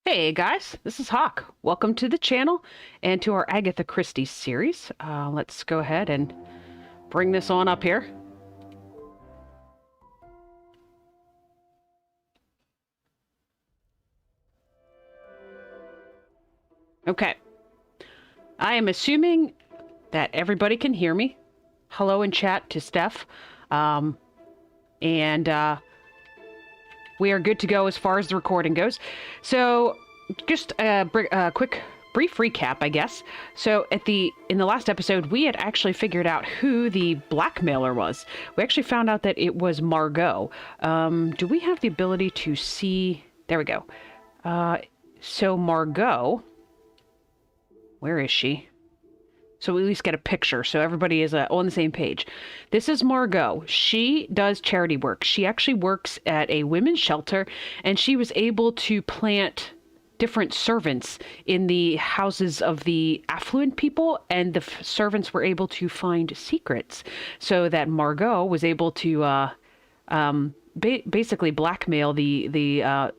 Hey guys, this is Hawk. Welcome to the channel and to our Agatha Christie series. Let's go ahead and bring this on up here. Okay. I am assuming that everybody can hear me. Hello in chat to Steph. And we are good to go as far as the recording goes. So, just a quick brief recap, I guess. So in the last episode, we had actually figured out who the blackmailer was. We actually found out that it was Margot. Do we have the ability to see? There we go. So Margot, where is she? So we at least get a picture, so everybody is on the same page. This is Margot. She does charity work. She actually works at a women's shelter, and she was able to plant different servants in the houses of the affluent people, and the servants were able to find secrets, so that Margot was able to basically blackmail the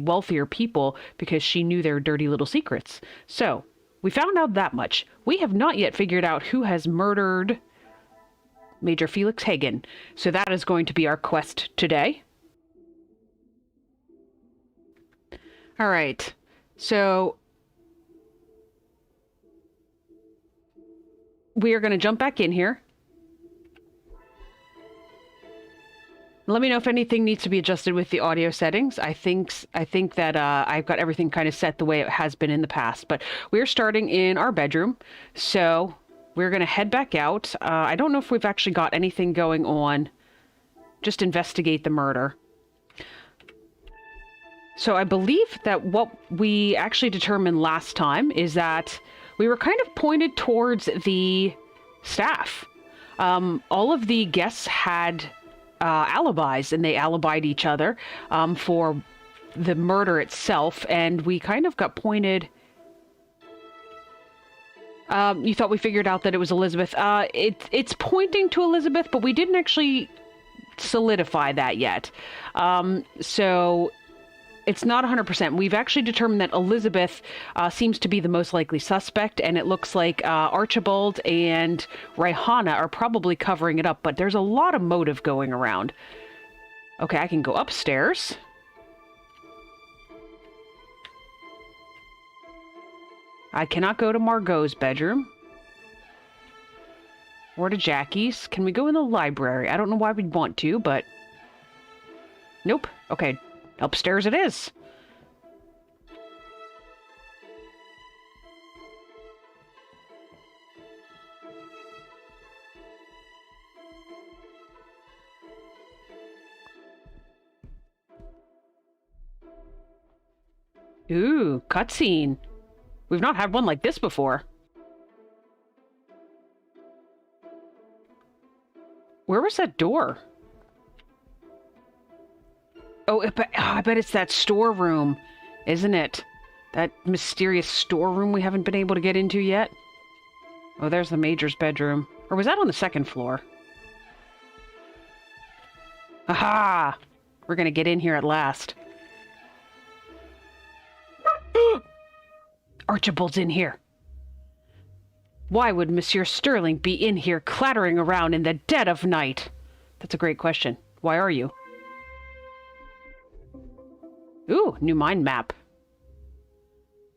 wealthier people because she knew their dirty little secrets. So we found out that much. We have not yet figured out who has murdered Major Felix Hagen, so that is going to be our quest today. All right. So we are going to jump back in here. Let me know if anything needs to be adjusted with the audio settings. I think that I've got everything kind of set the way it has been in the past. But we're starting in our bedroom, so we're going to head back out. I don't know if we've actually got anything going on. Just investigate the murder. So I believe that what we actually determined last time is that we were kind of pointed towards the staff. All of the guests had alibis, and they alibied each other for the murder itself, and we kind of got pointed. You thought we figured out that it was Elizabeth. It's pointing to Elizabeth, but we didn't actually solidify that yet. So it's not 100%. We've actually determined that Elizabeth seems to be the most likely suspect, and it looks like Archibald and Rihanna are probably covering it up, but there's a lot of motive going around. Okay, I can go upstairs. I cannot go to Margot's bedroom. Or to Jackie's. Can we go in the library? I don't know why we'd want to, but nope. Okay. Upstairs it is. Ooh, cutscene. We've not had one like this before. Where was that door? Oh, I bet it's that storeroom, isn't it? That mysterious storeroom we haven't been able to get into yet. Oh, there's the Major's bedroom. Or was that on the second floor? Aha! We're gonna get in here at last. Archibald's in here. Why would Monsieur Sterling be in here clattering around in the dead of night? That's a great question. Why are you? Ooh, new mind map.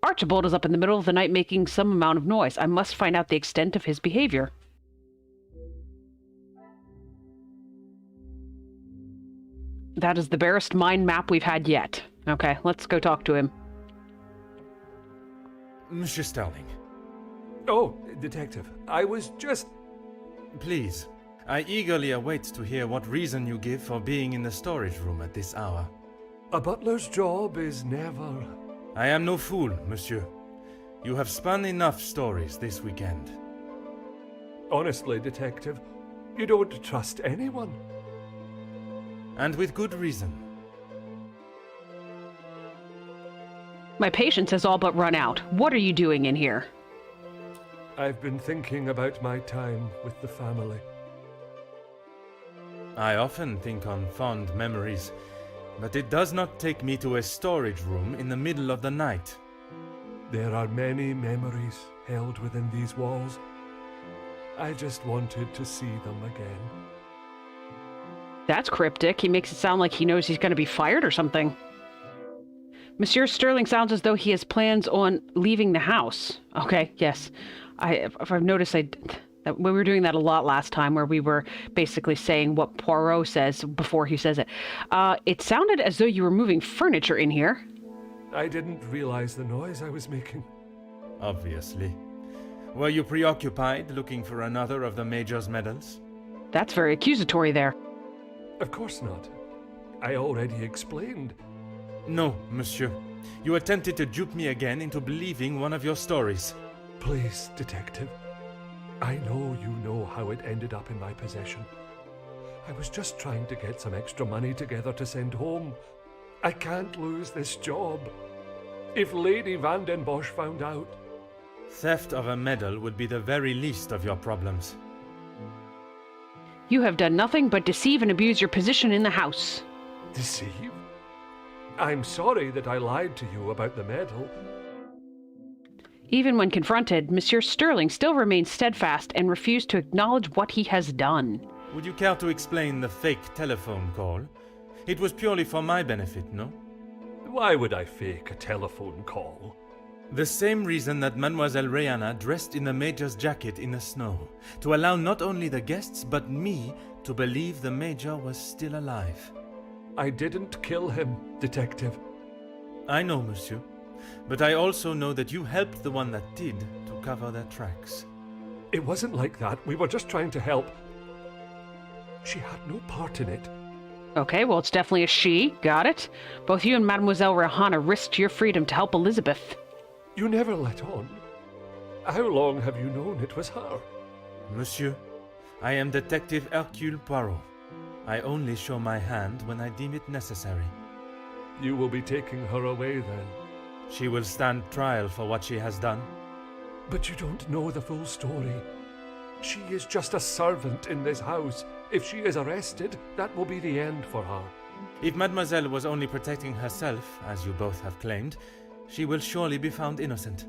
Archibald is up in the middle of the night making some amount of noise. I must find out the extent of his behavior. That is the barest mind map we've had yet. Okay, let's go talk to him. Monsieur Sterling. Oh, Detective, I was just... Please, I eagerly await to hear what reason you give for being in the storage room at this hour. A butler's job is never... I am no fool, monsieur. You have spun enough stories this weekend. Honestly, Detective, you don't trust anyone. And with good reason. My patience has all but run out. What are you doing in here? I've been thinking about my time with the family. I often think on fond memories. But it does not take me to a storage room in the middle of the night. There are many memories held within these walls. I just wanted to see them again. That's cryptic. He makes it sound like he knows he's going to be fired or something. Monsieur Sterling sounds as though he has plans on leaving the house. Okay, yes. I've noticed that we were doing that a lot last time, where we were basically saying what Poirot says before he says it. It sounded as though you were moving furniture in here. I didn't realize the noise I was making. Obviously. Were you preoccupied looking for another of the Major's medals? That's very accusatory there. Of course not. I already explained. No, monsieur. You attempted to dupe me again into believing one of your stories. Please, detective. I know you know how it ended up in my possession. I was just trying to get some extra money together to send home. I can't lose this job. If Lady Van den Bosch found out... Theft of a medal would be the very least of your problems. You have done nothing but deceive and abuse your position in the house. Deceive? I'm sorry that I lied to you about the medal. Even when confronted, Monsieur Sterling still remains steadfast and refused to acknowledge what he has done. Would you care to explain the fake telephone call? It was purely for my benefit, no? Why would I fake a telephone call? The same reason that Mademoiselle Rihanna dressed in the Major's jacket in the snow, to allow not only the guests but me to believe the Major was still alive. I didn't kill him, detective. I know, monsieur, but I also know that you helped the one that did to cover their tracks. It wasn't like that. We were just trying to help. She had no part in it. Okay, well, it's definitely a she. Got it. Both you and Mademoiselle Rihanna risked your freedom to help Elizabeth. You never let on. How long have you known it was her? Monsieur, I am Detective Hercule Poirot. I only show my hand when I deem it necessary. You will be taking her away then. She will stand trial for what she has done. But you don't know the full story. She is just a servant in this house. If she is arrested, that will be the end for her. If Mademoiselle was only protecting herself, as you both have claimed, she will surely be found innocent.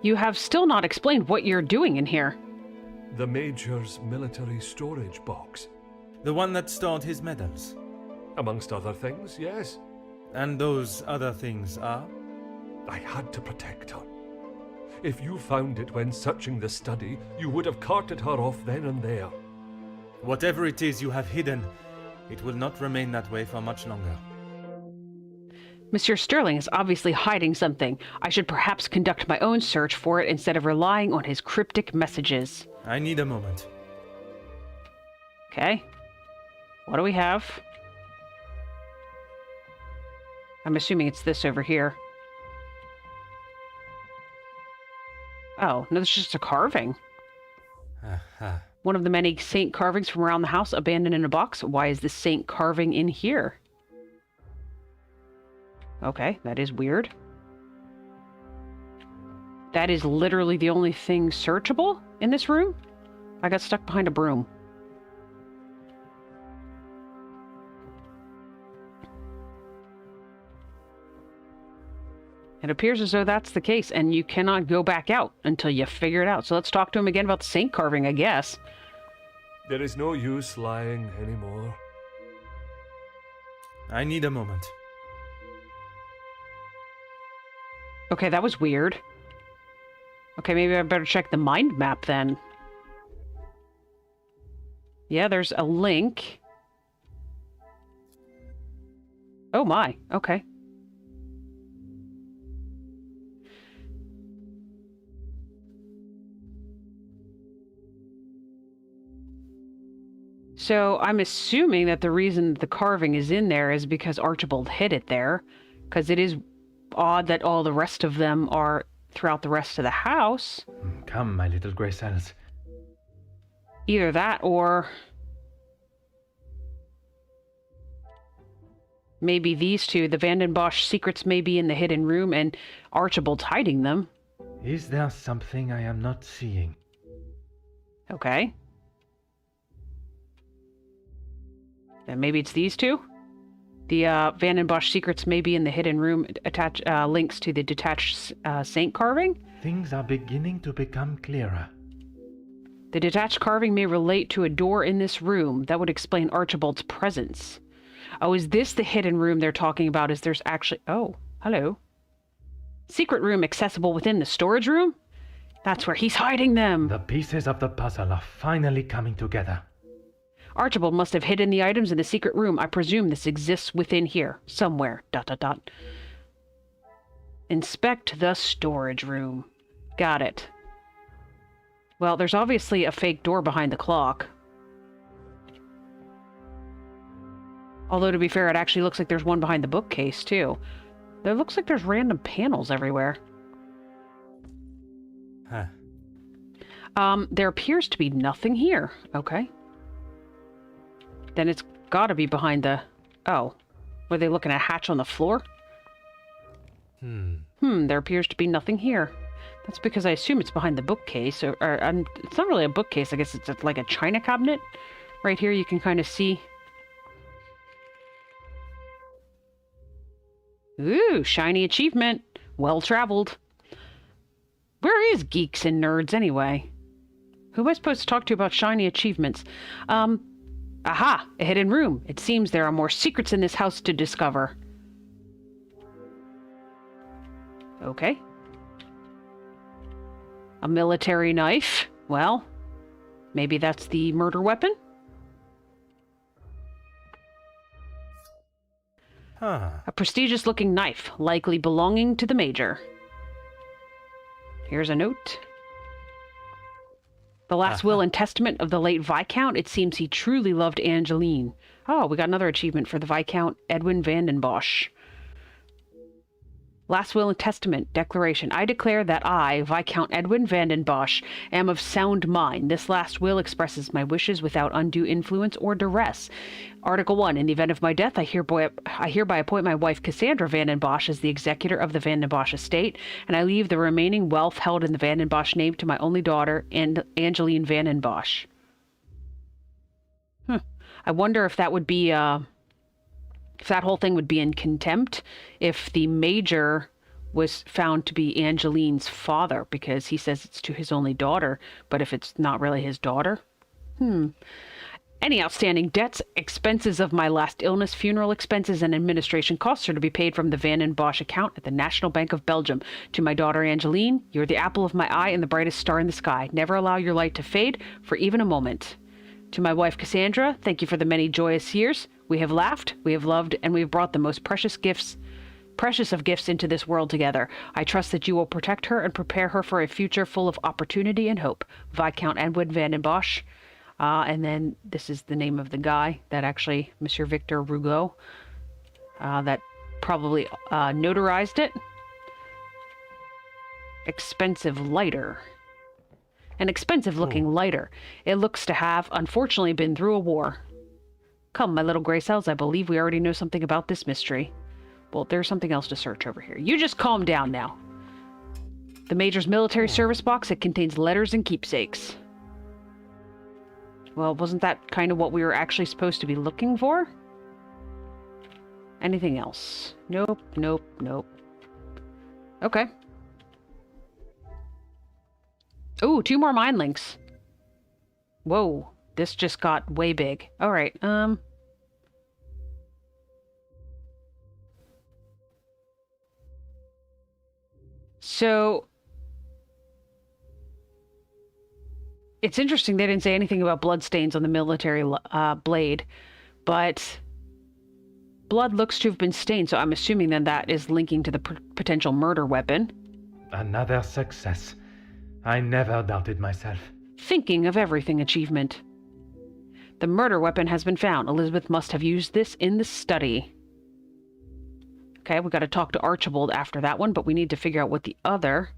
You have still not explained what you're doing in here. The Major's military storage box. The one that stored his medals. Amongst other things, yes. And those other things are? I had to protect her. If you found it when searching the study, you would have carted her off then and there. Whatever it is you have hidden, it will not remain that way for much longer. Monsieur Sterling is obviously hiding something. I should perhaps conduct my own search for it instead of relying on his cryptic messages. I need a moment. Okay. What do we have? I'm assuming it's this over here. Oh, no, this is just a carving. Aha. One of the many saint carvings from around the house abandoned in a box. Why is this saint carving in here? Okay, that is weird. That is literally the only thing searchable in this room? I got stuck behind a broom. It appears as though that's the case, and you cannot go back out until you figure it out. So let's talk to him again about the saint carving, I guess. There is no use lying anymore. I need a moment. Okay, that was weird. Okay, maybe I better check the mind map then. Yeah, there's a link. Oh my, okay. So I'm assuming that the reason the carving is in there is because Archibald hid it there. Because it is odd that all the rest of them are throughout the rest of the house. Come, my little grey cells. Either that or maybe these two, the Van den Bosch secrets may be in the hidden room and Archibald's hiding them. Is there something I am not seeing? Okay. Then maybe it's these two? The Van den Bosch secrets may be in the hidden room. Attach links to the detached saint carving. Things are beginning to become clearer. The detached carving may relate to a door in this room. That would explain Archibald's presence. Oh, is this the hidden room they're talking about? Is there's actually... Oh, hello. Secret room accessible within the storage room? That's where he's hiding them. The pieces of the puzzle are finally coming together. Archibald must have hidden the items in the secret room. I presume this exists within here. Somewhere. ... Inspect the storage room. Got it. Well, there's obviously a fake door behind the clock. Although, to be fair, it actually looks like there's one behind the bookcase, too. There looks like there's random panels everywhere. Huh. There appears to be nothing here. Okay. Then it's gotta be behind the... Oh. Were they looking at a hatch on the floor? There appears to be nothing here. That's because I assume it's behind the bookcase, or it's not really a bookcase. I guess it's like a china cabinet. Right here you can kind of see... Ooh, shiny achievement. Well traveled. Where is Geeks and Nerds anyway? Who am I supposed to talk to about shiny achievements? Aha! A hidden room. It seems there are more secrets in this house to discover. Okay. A military knife. Well, maybe that's the murder weapon? Huh. A prestigious-looking knife, likely belonging to the Major. Here's a note. The last will and testament of the late Viscount. It seems he truly loved Angeline. Oh, we got another achievement for the Viscount Edwin van den Bosch. Last will and testament declaration. I declare that I, Viscount Edwin van den Bosch, am of sound mind. This last will expresses my wishes without undue influence or duress. Article 1. In the event of my death, I hereby appoint my wife Cassandra van den Bosch as the executor of the Van den Bosch estate, and I leave the remaining wealth held in the Van den Bosch name to my only daughter, Angeline van den Bosch. I wonder if that would be... if that whole thing would be in contempt if the Major was found to be Angeline's father, because he says it's to his only daughter, but if it's not really his daughter? Any outstanding debts, expenses of my last illness, funeral expenses, and administration costs are to be paid from the Van den Bosch account at the National Bank of Belgium. To my daughter Angeline, you're the apple of my eye and the brightest star in the sky. Never allow your light to fade for even a moment. To my wife Cassandra, thank you for the many joyous years. We have laughed, we have loved, and we have brought the most precious of gifts into this world together. I trust that you will protect her and prepare her for a future full of opportunity and hope. Viscount Edwin van den Bosch. And then this is the name of the guy that actually, Monsieur Victor Rougeau, that probably notarized it. Expensive lighter. An expensive-looking lighter. It looks to have, unfortunately, been through a war. Come, my little gray cells, I believe we already know something about this mystery. Well, there's something else to search over here. You just calm down now. The Major's military service box, it contains letters and keepsakes. Well, wasn't that kind of what we were actually supposed to be looking for? Anything else? Nope, nope, nope. Okay. Ooh, 2 more mind links. Whoa, this just got way big. All right, So, it's interesting they didn't say anything about bloodstains on the military blade, but blood looks to have been stained, so I'm assuming then that is linking to the potential murder weapon. Another success. I never doubted myself. Thinking of everything achievement. The murder weapon has been found. Elizabeth must have used this in the study. Okay, we got to talk to Archibald after that one, but we need to figure out what the other...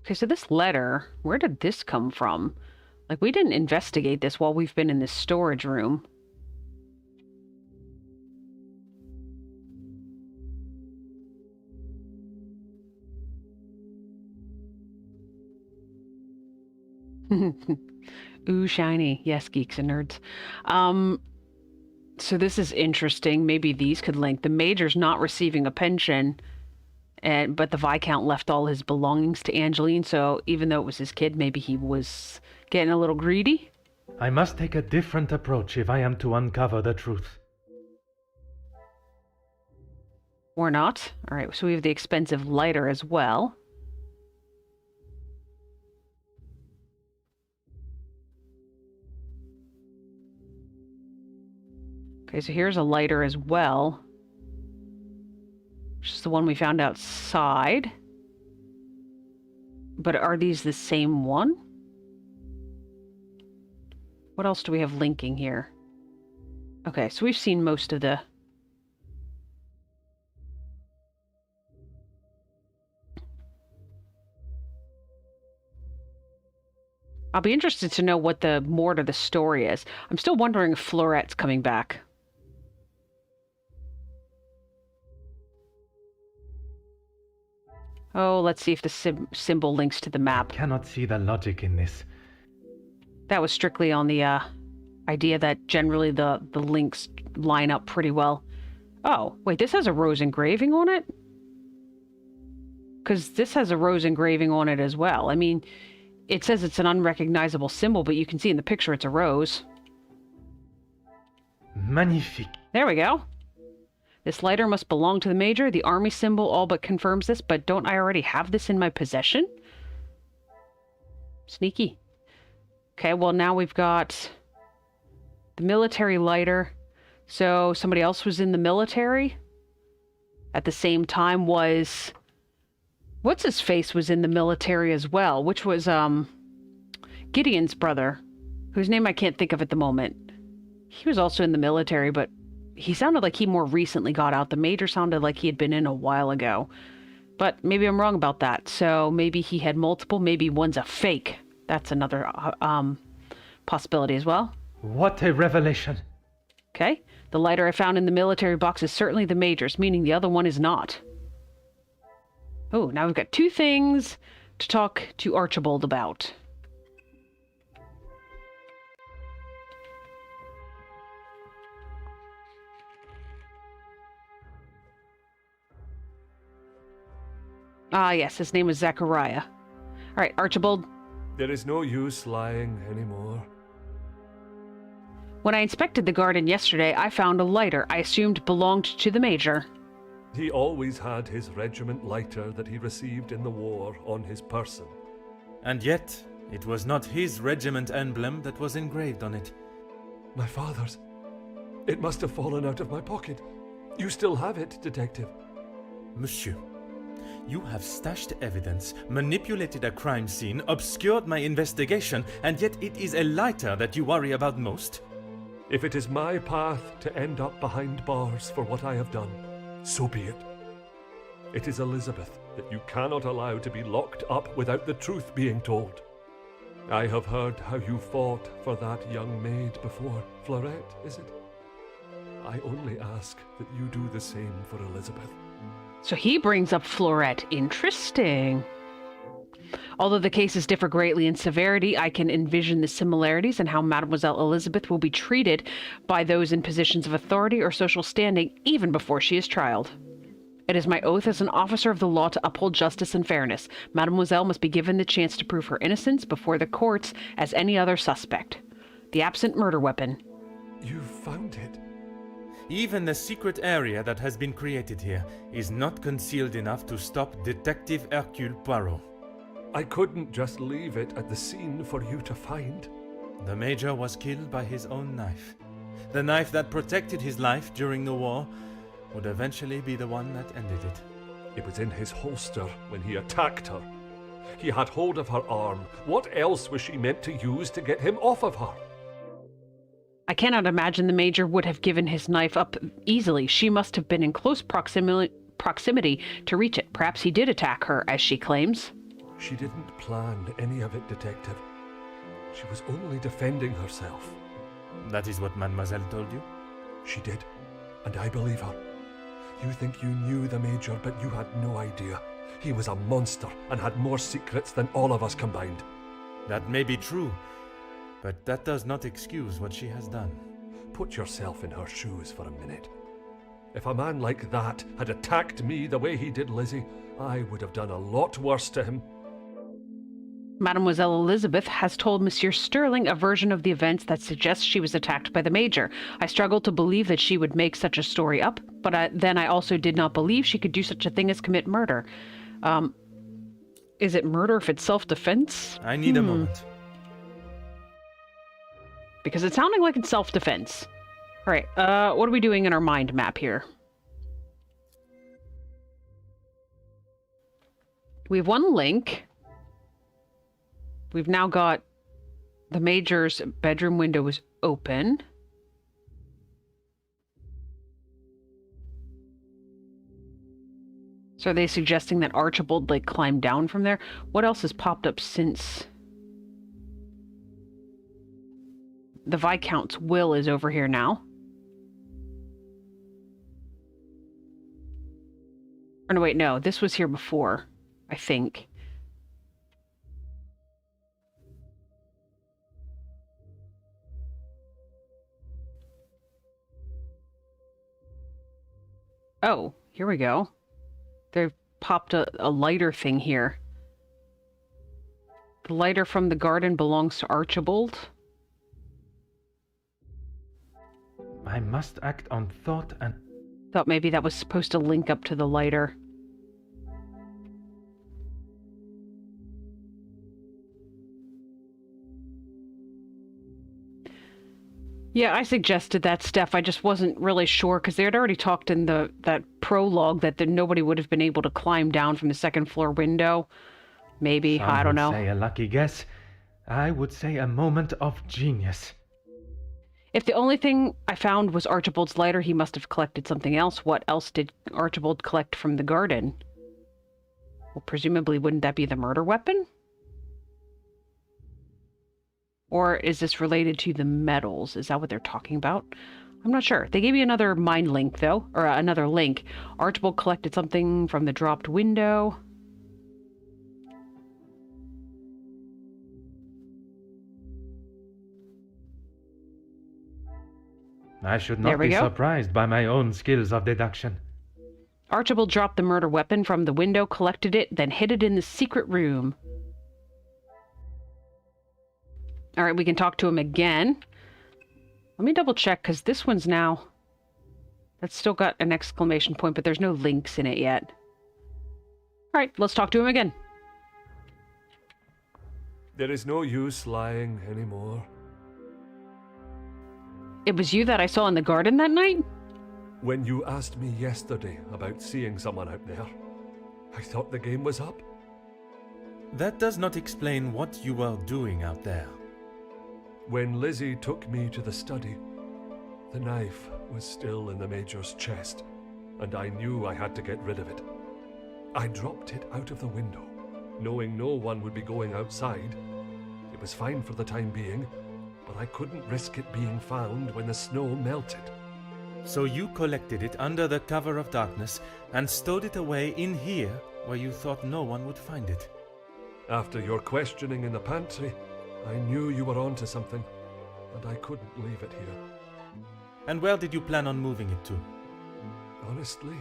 Okay, so this letter, where did this come from? Like, we didn't investigate this while we've been in this storage room. Ooh, shiny. Yes, geeks and nerds. So this is interesting. Maybe these could link. The Major's not receiving a pension, but the Viscount left all his belongings to Angeline, so even though it was his kid, maybe he was getting a little greedy. I must take a different approach if I am to uncover the truth. Or not. All right, so we have the expensive lighter as well. Okay, so here's a lighter as well. Which is the one we found outside. But are these the same one? What else do we have linking here? Okay, so we've seen most of the... I'll be interested to know what the more to the story is. I'm still wondering if Florette's coming back. Oh, let's see if the symbol links to the map. I cannot see the logic in this. That was strictly on the idea that generally the links line up pretty well. Oh, wait, this has a rose engraving on it? Because this has a rose engraving on it as well. I mean, it says it's an unrecognizable symbol, but you can see in the picture it's a rose. Magnifique. There we go. This lighter must belong to the Major. The army symbol all but confirms this, but don't I already have this in my possession? Sneaky. Okay, well now we've got the military lighter. So somebody else was in the military. At the same time was... What's-his-face was in the military as well, which was Gideon's brother, whose name I can't think of at the moment. He was also in the military, but he sounded like he more recently got out. The Major sounded like he had been in a while ago. But maybe I'm wrong about that. So maybe he had multiple. Maybe one's a fake. That's another possibility as well. What a revelation. Okay. The lighter I found in the military box is certainly the Major's, meaning the other one is not. Oh, now we've got two things to talk to Archibald about. Ah, yes, his name is Zachariah. All right, Archibald. There is no use lying anymore. When I inspected the garden yesterday, I found a lighter I assumed belonged to the Major. He always had his regiment lighter that he received in the war on his person. And yet, it was not his regiment emblem that was engraved on it. My father's. It must have fallen out of my pocket. You still have it, Detective. Monsieur, you have stashed evidence, manipulated a crime scene, obscured my investigation, and yet it is a lighter that you worry about most? If it is my path to end up behind bars for what I have done, so be it. It is Elizabeth that you cannot allow to be locked up without the truth being told. I have heard how you fought for that young maid before. Florette, is it? I only ask that you do the same for Elizabeth. So he brings up Florette. Interesting. Although the cases differ greatly in severity, I can envision the similarities in how Mademoiselle Elizabeth will be treated by those in positions of authority or social standing even before she is trialed. It is my oath as an officer of the law to uphold justice and fairness. Mademoiselle must be given the chance to prove her innocence before the courts as any other suspect. The absent murder weapon. You found it? Even the secret area that has been created here is not concealed enough to stop Detective Hercule Poirot. I couldn't just leave it at the scene for you to find. The Major was killed by his own knife. The knife that protected his life during the war would eventually be the one that ended it. It was in his holster when he attacked her. He had hold of her arm. What else was she meant to use to get him off of her? I cannot imagine the Major would have given his knife up easily. She must have been in close proximity to reach it. Perhaps he did attack her, as she claims. She didn't plan any of it, Detective. She was only defending herself. That is what Mademoiselle told you? She did, and I believe her. You think you knew the Major, but you had no idea. He was a monster and had more secrets than all of us combined. That may be true, but that does not excuse what she has done. Put yourself in her shoes for a minute. If a man like that had attacked me the way he did Lizzie, I would have done a lot worse to him. Mademoiselle Elizabeth has told Monsieur Sterling a version of the events that suggests she was attacked by the Major. I struggle to believe that she would make such a story up, but then I also did not believe she could do such a thing as commit murder. Is it murder if it's self-defense? I need a moment. Because it's sounding like it's self-defense. All right, what are we doing in our mind map here? We have one link. We've now got the Major's bedroom window is open. So are they suggesting that Archibald, like, climbed down from there? What else has popped up since? The Viscount's will is over here now. Or no, wait, no. This was here before, I think. Oh, here we go. They've popped a lighter thing here. The lighter from the garden belongs to Archibald. I must act on thought and... Thought maybe that was supposed to link up to the lighter. Yeah, I suggested that, Steph. I just wasn't really sure because they had already talked in that prologue that nobody would have been able to climb down from the second floor window. Maybe, I don't know. Some would say a lucky guess. I would say a moment of genius. If the only thing I found was Archibald's lighter, he must have collected something else. What else did Archibald collect from the garden? Well, presumably, wouldn't that be the murder weapon? Or is this related to the medals? Is that what they're talking about? I'm not sure. They gave me another mind link, though. Or another link. Archibald collected something from the dropped window. I should not be surprised by my own skills of deduction. Archibald dropped the murder weapon from the window, collected it, then hid it in the secret room. All right, we can talk to him again. Let me double check, because this one's now... That's still got an exclamation point, but there's no links in it yet. All right, let's talk to him again. There is no use lying anymore. It was you that I saw in the garden that night? When you asked me yesterday about seeing someone out there, I thought the game was up. That does not explain what you were doing out there. When Lizzie took me to the study, the knife was still in the Major's chest, and I knew I had to get rid of it. I dropped it out of the window, knowing no one would be going outside. It was fine for the time being, but I couldn't risk it being found when the snow melted. So you collected it under the cover of darkness and stowed it away in here where you thought no one would find it. After your questioning in the pantry, I knew you were onto something, and I couldn't leave it here. And where did you plan on moving it to? Honestly,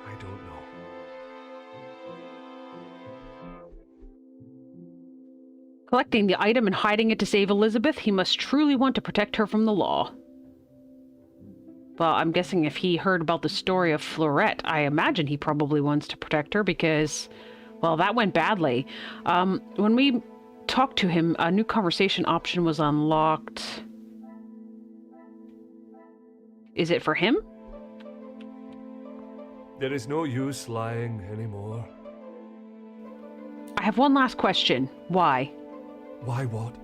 I don't know. Collecting the item and hiding it to save Elizabeth, he must truly want to protect her from the law. Well, I'm guessing if he heard about the story of Fleurette, I imagine he probably wants to protect her because, well, that went badly. When we talked to him, a new conversation option was unlocked. Is it for him? There is no use lying anymore. I have one last question. Why? Why what?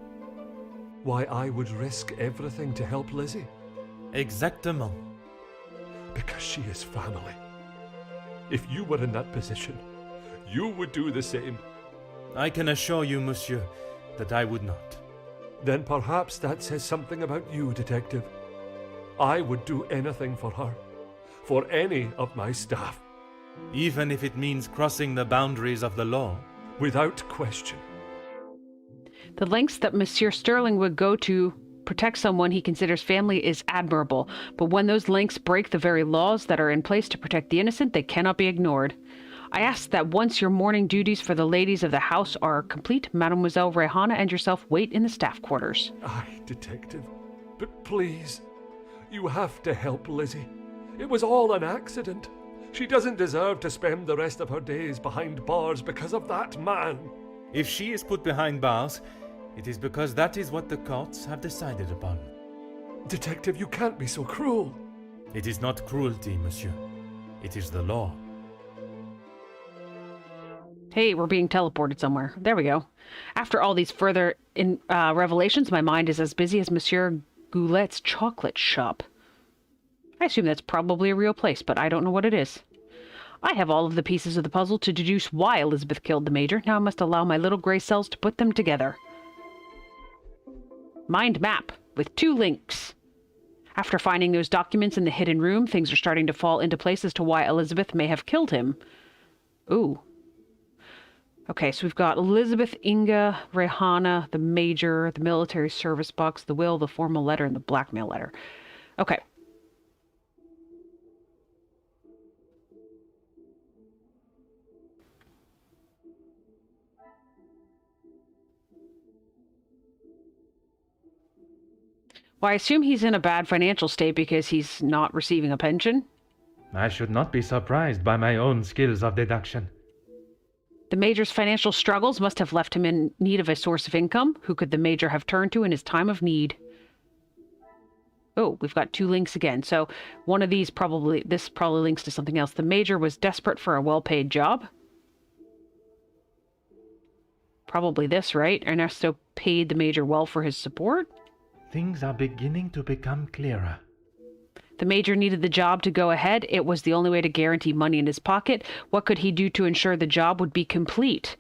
Why I would risk everything to help Lizzie? Exactement. Because she is family. If you were in that position, you would do the same. I can assure you, monsieur, that I would not. Then perhaps that says something about you, Detective. I would do anything for her. For any of my staff. Even if it means crossing the boundaries of the law? Without question. The lengths that Monsieur Sterling would go to protect someone he considers family is admirable, but when those lengths break the very laws that are in place to protect the innocent, they cannot be ignored. I ask that once your morning duties for the ladies of the house are complete, Mademoiselle Rehana and yourself wait in the staff quarters. Aye, Detective. But please, you have to help Lizzie. It was all an accident. She doesn't deserve to spend the rest of her days behind bars because of that man. If she is put behind bars, it is because that is what the courts have decided upon. Detective, you can't be so cruel. It is not cruelty, monsieur. It is the law. Hey, we're being teleported somewhere. There we go. After all these further revelations, my mind is as busy as Monsieur Goulet's chocolate shop. I assume that's probably a real place, but I don't know what it is. I have all of the pieces of the puzzle to deduce why Elizabeth killed the Major. Now I must allow my little gray cells to put them together. Mind map with 2 links. After finding those documents in the hidden room, things are starting to fall into place as to why Elizabeth may have killed him. Ooh. Okay, so we've got Elizabeth, Inga, Rehana, the Major, the military service box, the will, the formal letter, and the blackmail letter. Okay. Well, I assume he's in a bad financial state because he's not receiving a pension. I should not be surprised by my own skills of deduction. The Major's financial struggles must have left him in need of a source of income. Who could the Major have turned to in his time of need? Oh, we've got 2 links again. So one of these probably links to something else. The Major was desperate for a well-paid job. Probably this, right? Ernesto paid the Major well for his support. Things are beginning to become clearer. The Major needed the job to go ahead. It was the only way to guarantee money in his pocket. What could he do to ensure the job would be complete?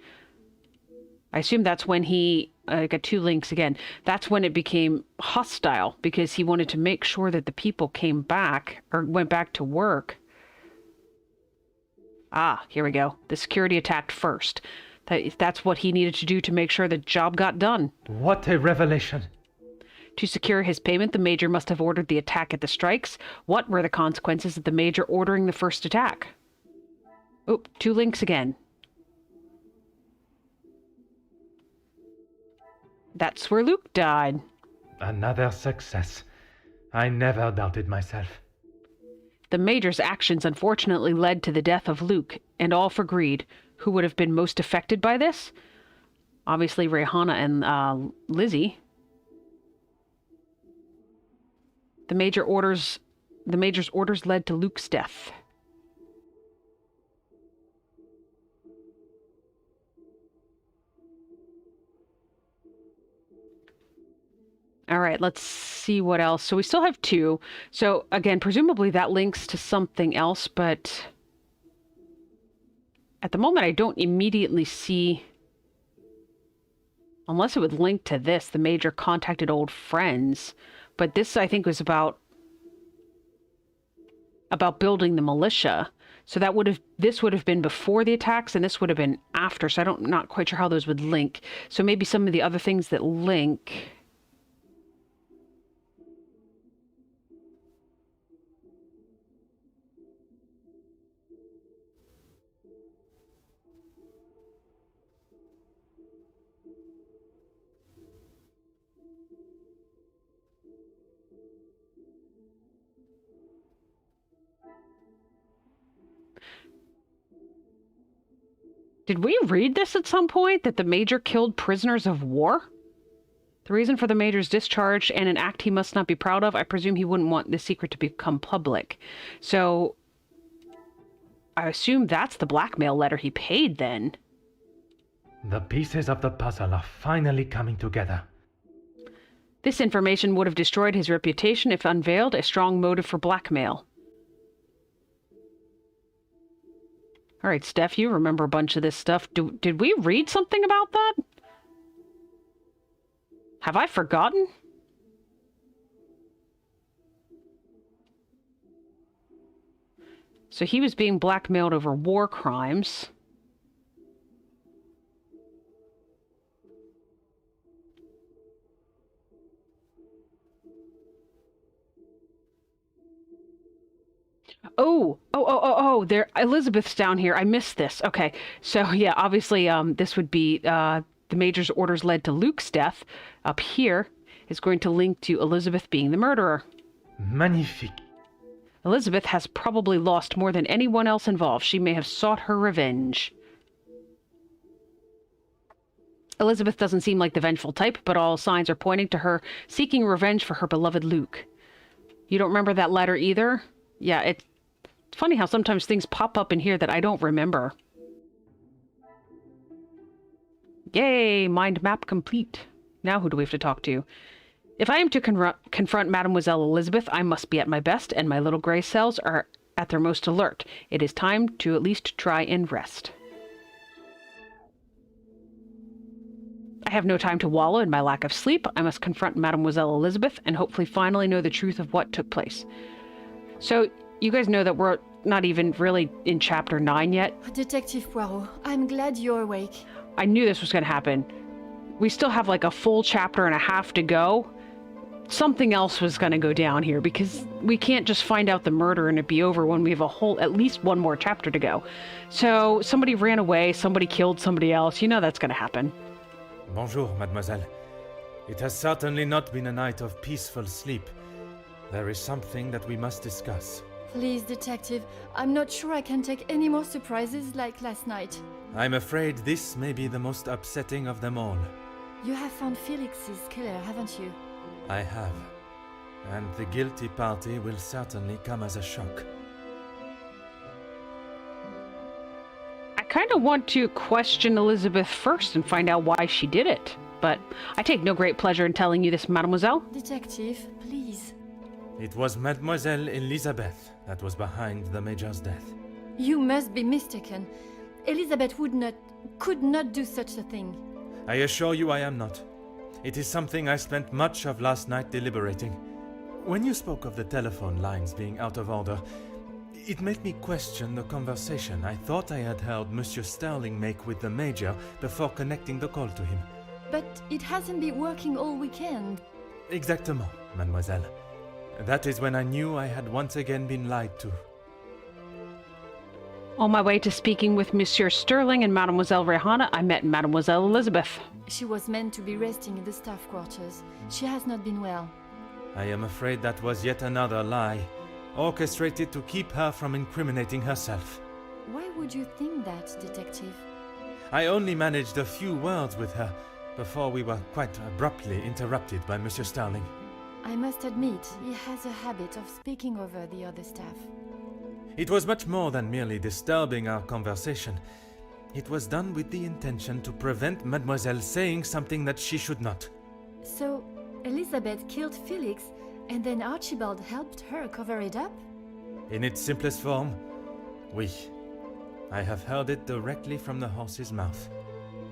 I assume that's when he... I got 2 links again. That's when it became hostile, because he wanted to make sure that the people came back, or went back to work. Ah, here we go. The security attacked first. That's what he needed to do to make sure the job got done. What a revelation! To secure his payment, the Major must have ordered the attack at the strikes. What were the consequences of the Major ordering the first attack? Oh, 2 links again. That's where Luke died. Another success. I never doubted myself. The Major's actions unfortunately led to the death of Luke, and all for greed. Who would have been most affected by this? Obviously Rehana and Lizzie. The Major's orders led to Luke's death. All right, let's see what else. So we still have 2. So again, presumably that links to something else, but at the moment I don't immediately see, unless it would link to this, the Major contacted old friends. But this, I think, was about building the militia. So this would have been before the attacks, and this would have been after. So I'm not quite sure how those would link. So maybe some of the other things that link. Did we read this at some point, that the Major killed prisoners of war? The reason for the Major's discharge, and an act he must not be proud of, I presume he wouldn't want this secret to become public. So, I assume that's the blackmail letter he paid then. The pieces of the puzzle are finally coming together. This information would have destroyed his reputation if unveiled, a strong motive for blackmail. All right, Steph, you remember a bunch of this stuff. Did we read something about that? Have I forgotten? So he was being blackmailed over war crimes. There, Elizabeth's down here. I missed this. Okay, so yeah, obviously, this would be the Major's orders led to Luke's death. Up here is going to link to Elizabeth being the murderer. Magnifique. Elizabeth has probably lost more than anyone else involved. She may have sought her revenge. Elizabeth doesn't seem like the vengeful type, but all signs are pointing to her seeking revenge for her beloved Luke. You don't remember that letter either? Yeah, it's funny how sometimes things pop up in here that I don't remember. Yay, mind map complete. Now who do we have to talk to? If I am to confront Mademoiselle Elizabeth, I must be at my best, and my little gray cells are at their most alert. It is time to at least try and rest. I have no time to wallow in my lack of sleep. I must confront Mademoiselle Elizabeth and hopefully finally know the truth of what took place. So, you guys know that we're not even really in Chapter 9 yet. Detective Poirot, I'm glad you're awake. I knew this was going to happen. We still have like a full chapter and a half to go. Something else was going to go down here because we can't just find out the murder and it be over when we have at least one more chapter to go. So, somebody ran away, somebody killed somebody else. You know that's going to happen. Bonjour, mademoiselle. It has certainly not been a night of peaceful sleep. There is something that we must discuss. Please, Detective, I'm not sure I can take any more surprises like last night. I'm afraid this may be the most upsetting of them all. You have found Felix's killer, haven't you? I have. And the guilty party will certainly come as a shock. I kind of want to question Elizabeth first and find out why she did it. But I take no great pleasure in telling you this, mademoiselle. Detective, please. It was Mademoiselle Elizabeth that was behind the Major's death. You must be mistaken. Elizabeth could not do such a thing. I assure you I am not. It is something I spent much of last night deliberating. When you spoke of the telephone lines being out of order, it made me question the conversation I thought I had heard Monsieur Sterling make with the Major before connecting the call to him. But it hasn't been working all weekend. Exactement, mademoiselle. That is when I knew I had once again been lied to. On my way to speaking with Monsieur Sterling and Mademoiselle Rehanna, I met Mademoiselle Elizabeth. She was meant to be resting in the staff quarters. She has not been well. I am afraid that was yet another lie, orchestrated to keep her from incriminating herself. Why would you think that, Detective? I only managed a few words with her before we were quite abruptly interrupted by Monsieur Sterling. I must admit, he has a habit of speaking over the other staff. It was much more than merely disturbing our conversation. It was done with the intention to prevent Mademoiselle saying something that she should not. So, Elizabeth killed Felix, and then Archibald helped her cover it up? In its simplest form, oui. I have heard it directly from the horse's mouth.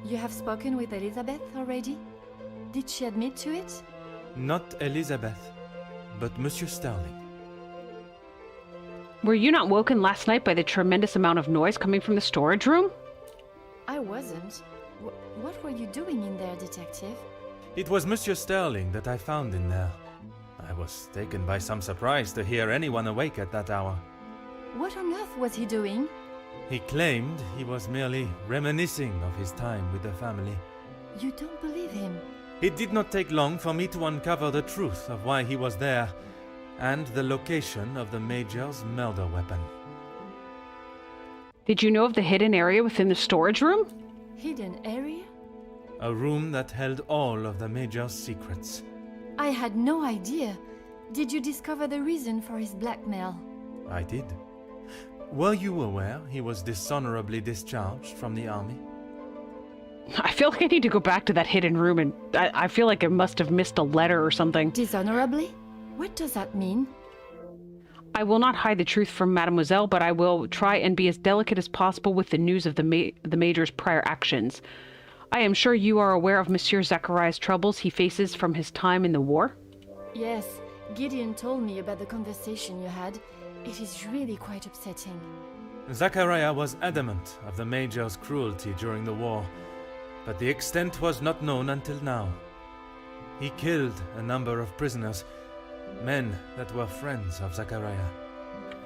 You have spoken with Elizabeth already? Did she admit to it? Not Elizabeth, but Monsieur Sterling. Were you not woken last night by the tremendous amount of noise coming from the storage room? I wasn't. What were you doing in there, Detective? It was Monsieur Sterling that I found in there. I was taken by some surprise to hear anyone awake at that hour. What on earth was he doing? He claimed he was merely reminiscing of his time with the family. You don't believe him? It did not take long for me to uncover the truth of why he was there, and the location of the Major's murder weapon. Did you know of the hidden area within the storage room? Hidden area? A room that held all of the Major's secrets. I had no idea. Did you discover the reason for his blackmail? I did. Were you aware he was dishonorably discharged from the army? I feel like I need to go back to that hidden room, and I feel like I must have missed a letter or something. Dishonorably? What does that mean? I will not hide the truth from Mademoiselle, but I will try and be as delicate as possible with the news of the Major's prior actions. I am sure you are aware of Monsieur Zachariah's troubles he faces from his time in the war? Yes, Gideon told me about the conversation you had. It is really quite upsetting. Zachariah was adamant of the Major's cruelty during the war, but the extent was not known until now. He killed a number of prisoners, men that were friends of Zachariah.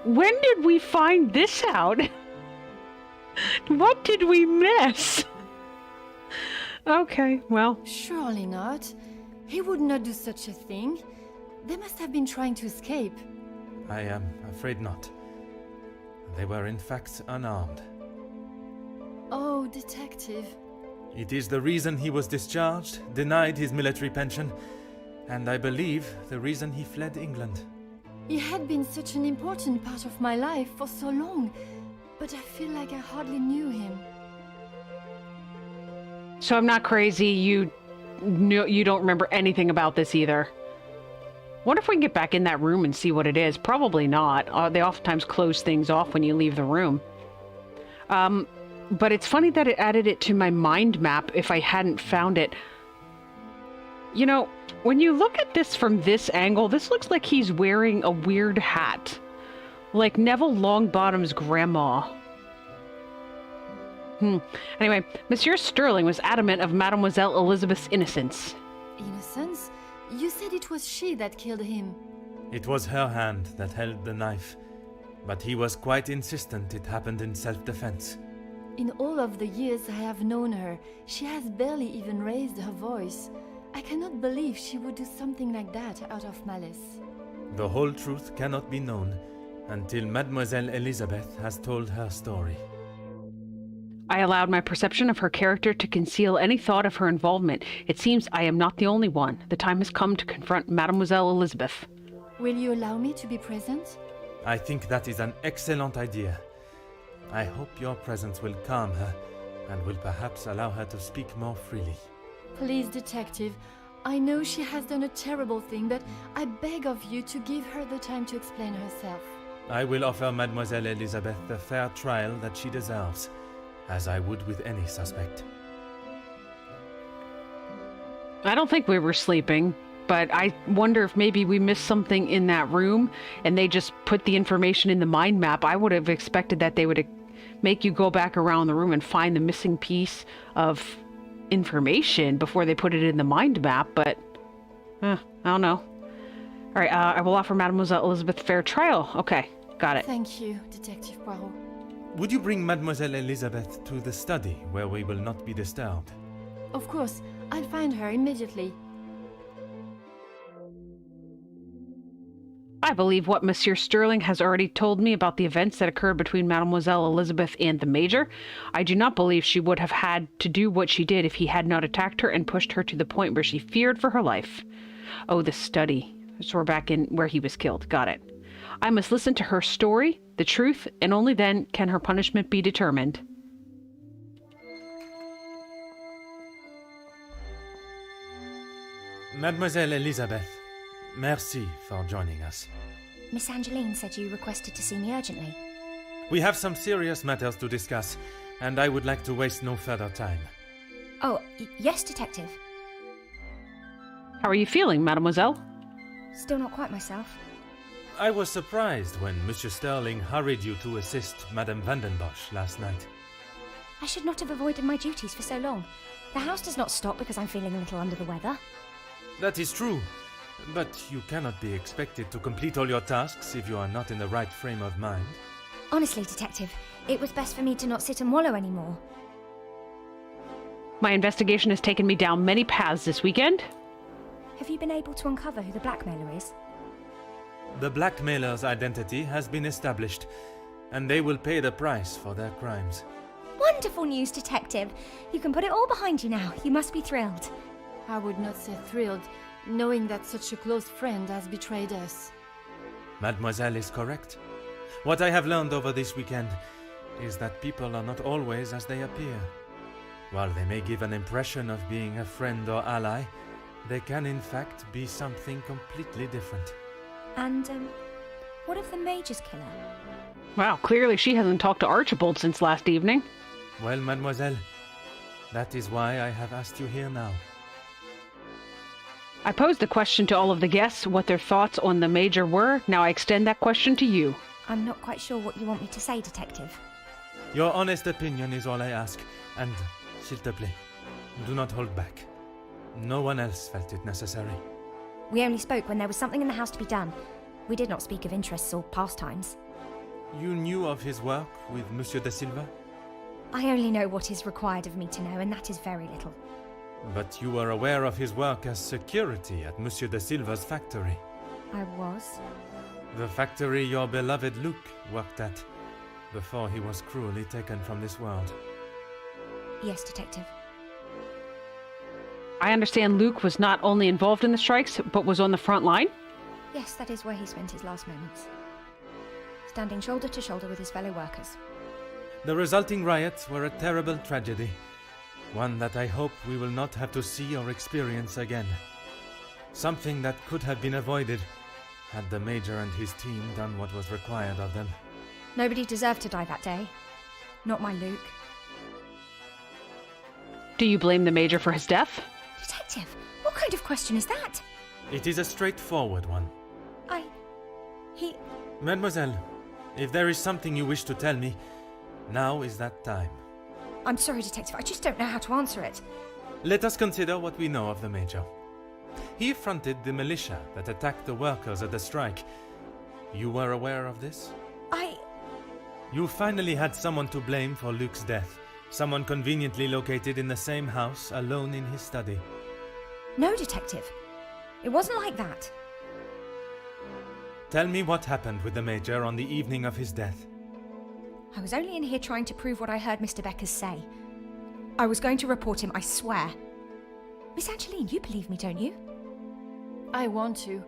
When did we find this out? What did we miss? Okay, well. Surely not. He would not do such a thing. They must have been trying to escape. I am afraid not. They were in fact unarmed. Oh, detective. It is the reason he was discharged, denied his military pension, and I believe the reason he fled England. He had been such an important part of my life for so long, but I feel like I hardly knew him. So I'm not crazy. You don't remember anything about this either. Wonder if we can get back in that room and see what it is. Probably not. They oftentimes close things off when you leave the room. But it's funny that it added it to my mind map if I hadn't found it. You know, when you look at this from this angle, this looks like he's wearing a weird hat. Like Neville Longbottom's grandma. Anyway, Monsieur Sterling was adamant of Mademoiselle Elizabeth's innocence. Innocence? You said it was she that killed him. It was her hand that held the knife, but he was quite insistent it happened in self-defense. In all of the years I have known her, she has barely even raised her voice. I cannot believe she would do something like that out of malice. The whole truth cannot be known until Mademoiselle Elizabeth has told her story. I allowed my perception of her character to conceal any thought of her involvement. It seems I am not the only one. The time has come to confront Mademoiselle Elizabeth. Will you allow me to be present? I think that is an excellent idea. I hope your presence will calm her and will perhaps allow her to speak more freely. Please, detective. I know she has done a terrible thing, but I beg of you to give her the time to explain herself. I will offer Mademoiselle Elizabeth the fair trial that she deserves, as I would with any suspect. I don't think we were sleeping, but I wonder if maybe we missed something in that room and they just put the information in the mind map. I would have expected that they would make you go back around the room and find the missing piece of information before they put it in the mind map, but I don't know. All right, I will offer Mademoiselle Elizabeth fair trial. Okay, got it. Thank you, Detective Poirot. Would you bring Mademoiselle Elizabeth to the study where we will not be disturbed? Of course, I'll find her immediately. I believe what Monsieur Sterling has already told me about the events that occurred between Mademoiselle Elizabeth and the Major. I do not believe she would have had to do what she did if he had not attacked her and pushed her to the point where she feared for her life. Oh, the study. So we're back in where he was killed. Got it. I must listen to her story, the truth, and only then can her punishment be determined. Mademoiselle Elizabeth, merci for joining us. Miss Angeline said you requested to see me urgently. We have some serious matters to discuss, and I would like to waste no further time. Oh, yes, Detective. How are you feeling, mademoiselle? Still not quite myself. I was surprised when Monsieur Sterling hurried you to assist Madame Vandenbosch last night. I should not have avoided my duties for so long. The house does not stop because I'm feeling a little under the weather. That is true, but you cannot be expected to complete all your tasks if you are not in the right frame of mind. Honestly, Detective, it was best for me to not sit and wallow anymore. My investigation has taken me down many paths this weekend. Have you been able to uncover who the blackmailer is? The blackmailer's identity has been established, and they will pay the price for their crimes. Wonderful news, Detective. You can put it all behind you now. You must be thrilled. I would not say thrilled, knowing that such a close friend has betrayed us. Mademoiselle is correct. What I have learned over this weekend is that people are not always as they appear. While they may give an impression of being a friend or ally, they can in fact be something completely different. And, what of the Major's killer? Wow, clearly she hasn't talked to Archibald since last evening. Well, mademoiselle, that is why I have asked you here now. I posed the question to all of the guests what their thoughts on the Major were. Now I extend that question to you. I'm not quite sure what you want me to say, Detective. Your honest opinion is all I ask, and, s'il te plaît, do not hold back. No one else felt it necessary. We only spoke when there was something in the house to be done. We did not speak of interests or pastimes. You knew of his work with Monsieur de Silva? I only know what is required of me to know, and that is very little. But you were aware of his work as security at Monsieur de Silva's factory. I was. The factory your beloved Luke worked at, before he was cruelly taken from this world. Yes, Detective. I understand Luke was not only involved in the strikes, but was on the front line? Yes, that is where he spent his last moments. Standing shoulder to shoulder with his fellow workers. The resulting riots were a terrible tragedy. One that I hope we will not have to see or experience again. Something that could have been avoided had the Major and his team done what was required of them. Nobody deserved to die that day. Not my Luke. Do you blame the Major for his death? Detective, what kind of question is that? It is a straightforward one. Mademoiselle, if there is something you wish to tell me, now is that time. I'm sorry, Detective, I just don't know how to answer it. Let us consider what we know of the Major. He fronted the militia that attacked the workers at the strike. You were aware of this? You finally had someone to blame for Luke's death. Someone conveniently located in the same house, alone in his study. No, Detective. It wasn't like that. Tell me what happened with the Major on the evening of his death. I was only in here trying to prove what I heard Mr. Beckers say. I was going to report him, I swear. Miss Angeline, you believe me, don't you? I want to.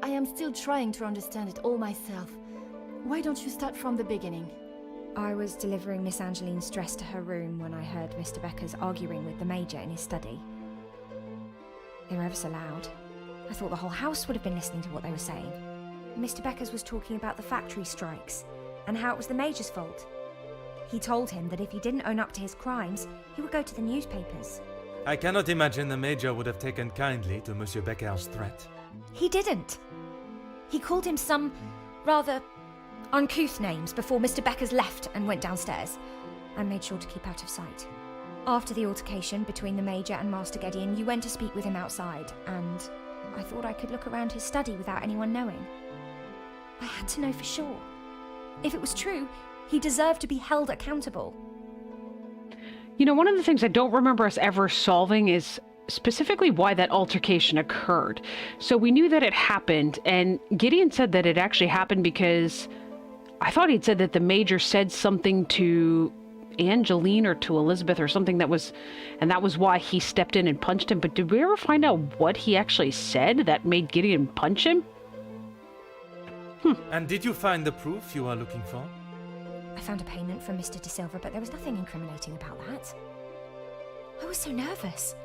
I am still trying to understand it all myself. Why don't you start from the beginning? I was delivering Miss Angeline's dress to her room when I heard Mr. Beckers arguing with the Major in his study. They were ever so loud. I thought the whole house would have been listening to what they were saying. Mr. Beckers was talking about the factory strikes and how it was the Major's fault. He told him that if he didn't own up to his crimes, he would go to the newspapers. I cannot imagine the Major would have taken kindly to Monsieur Becker's threat. He didn't. He called him some rather uncouth names before Mr. Beckers left and went downstairs, and made sure to keep out of sight. After the altercation between the Major and Master Gideon, you went to speak with him outside, and I thought I could look around his study without anyone knowing. I had to know for sure. If it was true, he deserved to be held accountable. You know, one of the things I don't remember us ever solving is specifically why that altercation occurred. So we knew that it happened, and Gideon said that it actually happened because I thought he'd said that the Major said something to Angeline or to Elizabeth or something that was why he stepped in and punched him. But did we ever find out what he actually said that made Gideon punch him? And did you find the proof you are looking for? I found a payment from Mr. De Silva, but there was nothing incriminating about that. I was so nervous.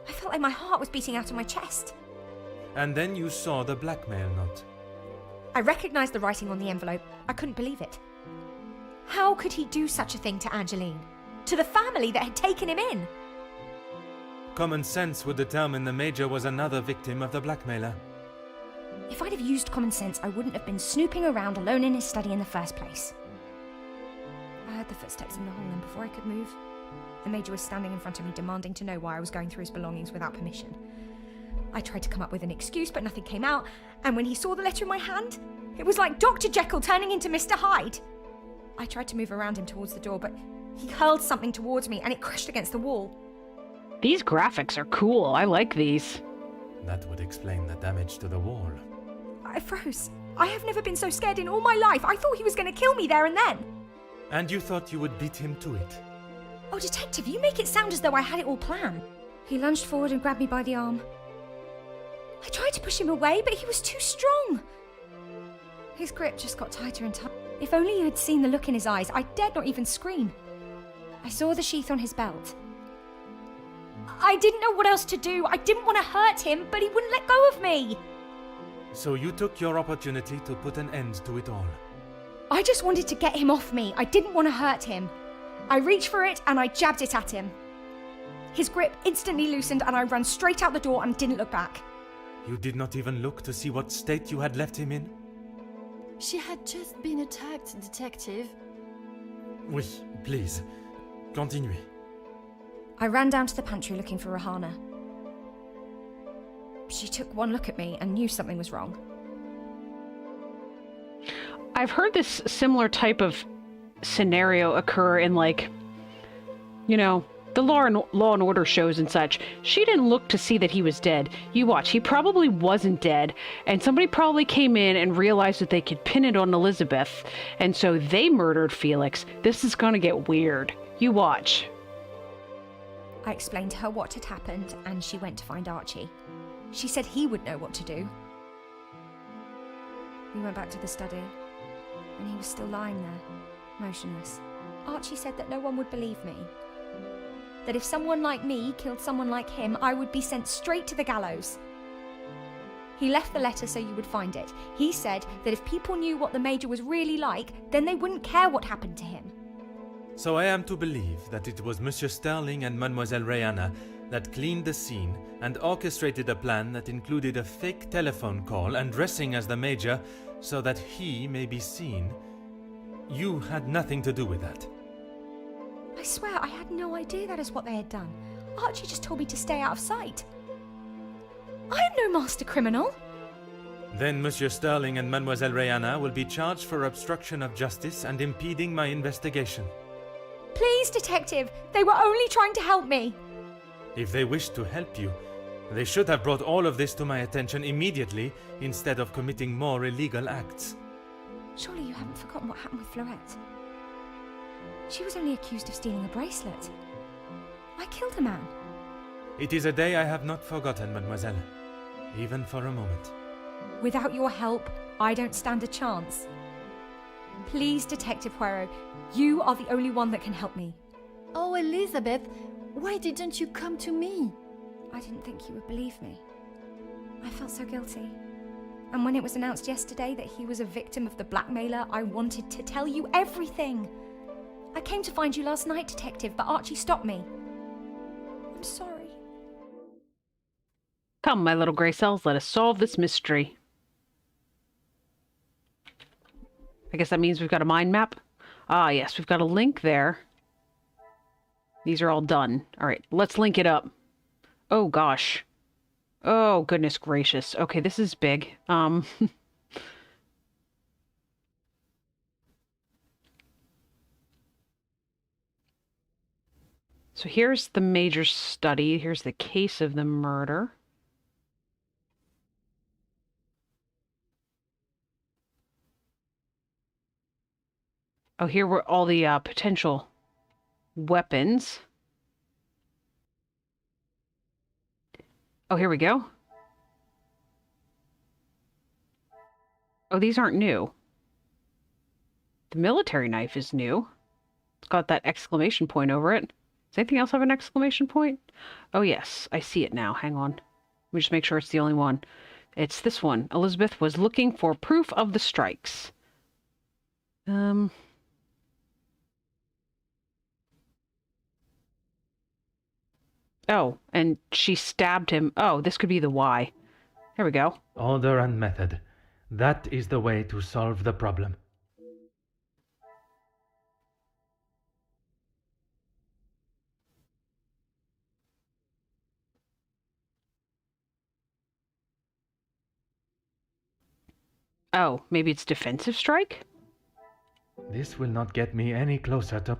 I felt like my heart was beating out of my chest. And then you saw the blackmail note. I recognised the writing on the envelope. I couldn't believe it. How could he do such a thing to Angeline? To the family that had taken him in? Common sense would determine the Major was another victim of the blackmailer. If I'd have used common sense, I wouldn't have been snooping around alone in his study in the first place. I heard the footsteps in the hall, and before I could move, the Major was standing in front of me, demanding to know why I was going through his belongings without permission. I tried to come up with an excuse, but nothing came out, and when he saw the letter in my hand, it was like Dr. Jekyll turning into Mr. Hyde. I tried to move around him towards the door, but he hurled something towards me, and it crashed against the wall. These graphics are cool. I like these. That would explain the damage to the wall. I froze. I have never been so scared in all my life. I thought he was going to kill me there and then. And you thought you would beat him to it? Oh, Detective, you make it sound as though I had it all planned. He lunged forward and grabbed me by the arm. I tried to push him away, but he was too strong. His grip just got tighter and tighter. If only you had seen the look in his eyes, I dared not even scream. I saw the sheath on his belt. I didn't know what else to do. I didn't want to hurt him, but he wouldn't let go of me. So you took your opportunity to put an end to it all. I just wanted to get him off me. I didn't want to hurt him. I reached for it and I jabbed it at him. His grip instantly loosened and I ran straight out the door and didn't look back. You did not even look to see what state you had left him in? She had just been attacked, Detective. Oui, please. Continue. I ran down to the pantry looking for Rahana. She took one look at me and knew something was wrong. I've heard this similar type of scenario occur in, like, you know, the Law and Order shows and such. She didn't look to see that he was dead. You watch, he probably wasn't dead, and somebody probably came in and realized that they could pin it on Elizabeth, and so they murdered Felix. This is gonna get weird. You watch. I explained to her what had happened, and she went to find Archie. She said he would know what to do. We went back to the study, and he was still lying there, motionless. Archie said that no one would believe me. That if someone like me killed someone like him, I would be sent straight to the gallows. He left the letter so you would find it. He said that if people knew what the Major was really like, then they wouldn't care what happened to him. So I am to believe that it was Monsieur Sterling and Mademoiselle Rihanna that cleaned the scene and orchestrated a plan that included a fake telephone call and dressing as the Major so that he may be seen. You had nothing to do with that. I swear I had no idea that is what they had done. Archie just told me to stay out of sight. I am no master criminal. Then Monsieur Sterling and Mademoiselle Rihanna will be charged for obstruction of justice and impeding my investigation. Please, detective, they were only trying to help me. If they wished to help you, they should have brought all of this to my attention immediately instead of committing more illegal acts. Surely you haven't forgotten what happened with Florette. She was only accused of stealing a bracelet. I killed a man. It is a day I have not forgotten, mademoiselle, even for a moment. Without your help, I don't stand a chance. Please, Detective Poirot, you are the only one that can help me. Oh, Elizabeth, why didn't you come to me? I didn't think you would believe me. I felt so guilty. And when it was announced yesterday that he was a victim of the blackmailer, I wanted to tell you everything. I came to find you last night, Detective, but Archie stopped me. I'm sorry. Come, my little grey cells, let us solve this mystery. I guess that means we've got a mind map. Ah, yes, we've got a link there. These are all done. All right, let's link it up. Oh, gosh. Oh, goodness gracious. Okay, this is big. So here's the major study. Here's the case of the murder. Oh, here were all the potential weapons. Oh, here we go. Oh, these aren't new. The military knife is new. It's got that exclamation point over it. Does anything else have an exclamation point? Oh, yes. I see it now. Hang on. Let me just make sure it's the only one. It's this one. Elizabeth was looking for proof of the strikes. Oh, and she stabbed him. Oh, this could be the why. There we go. Order and method. That is the way to solve the problem. Oh, maybe it's defensive strike? This will not get me any closer to...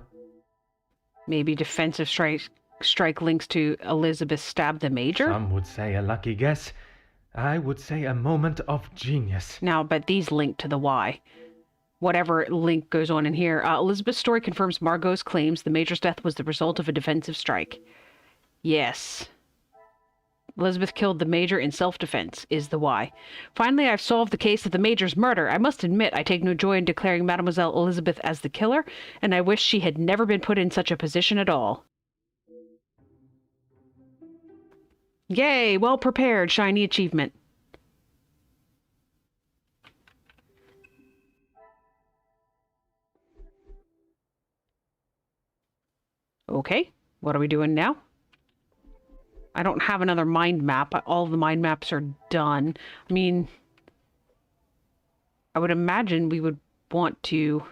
Maybe defensive strike links to Elizabeth stabbed the Major? Some would say a lucky guess. I would say a moment of genius. Now, but these link to the why. Whatever link goes on in here. Elizabeth's story confirms Margot's claims the Major's death was the result of a defensive strike. Yes. Elizabeth killed the Major in self-defense, is the why. Finally, I've solved the case of the Major's murder. I must admit, I take no joy in declaring Mademoiselle Elizabeth as the killer, and I wish she had never been put in such a position at all. Yay, well prepared, shiny achievement. Okay, what are we doing now? I don't have another mind map. All of the mind maps are done. I mean, I would imagine we would want to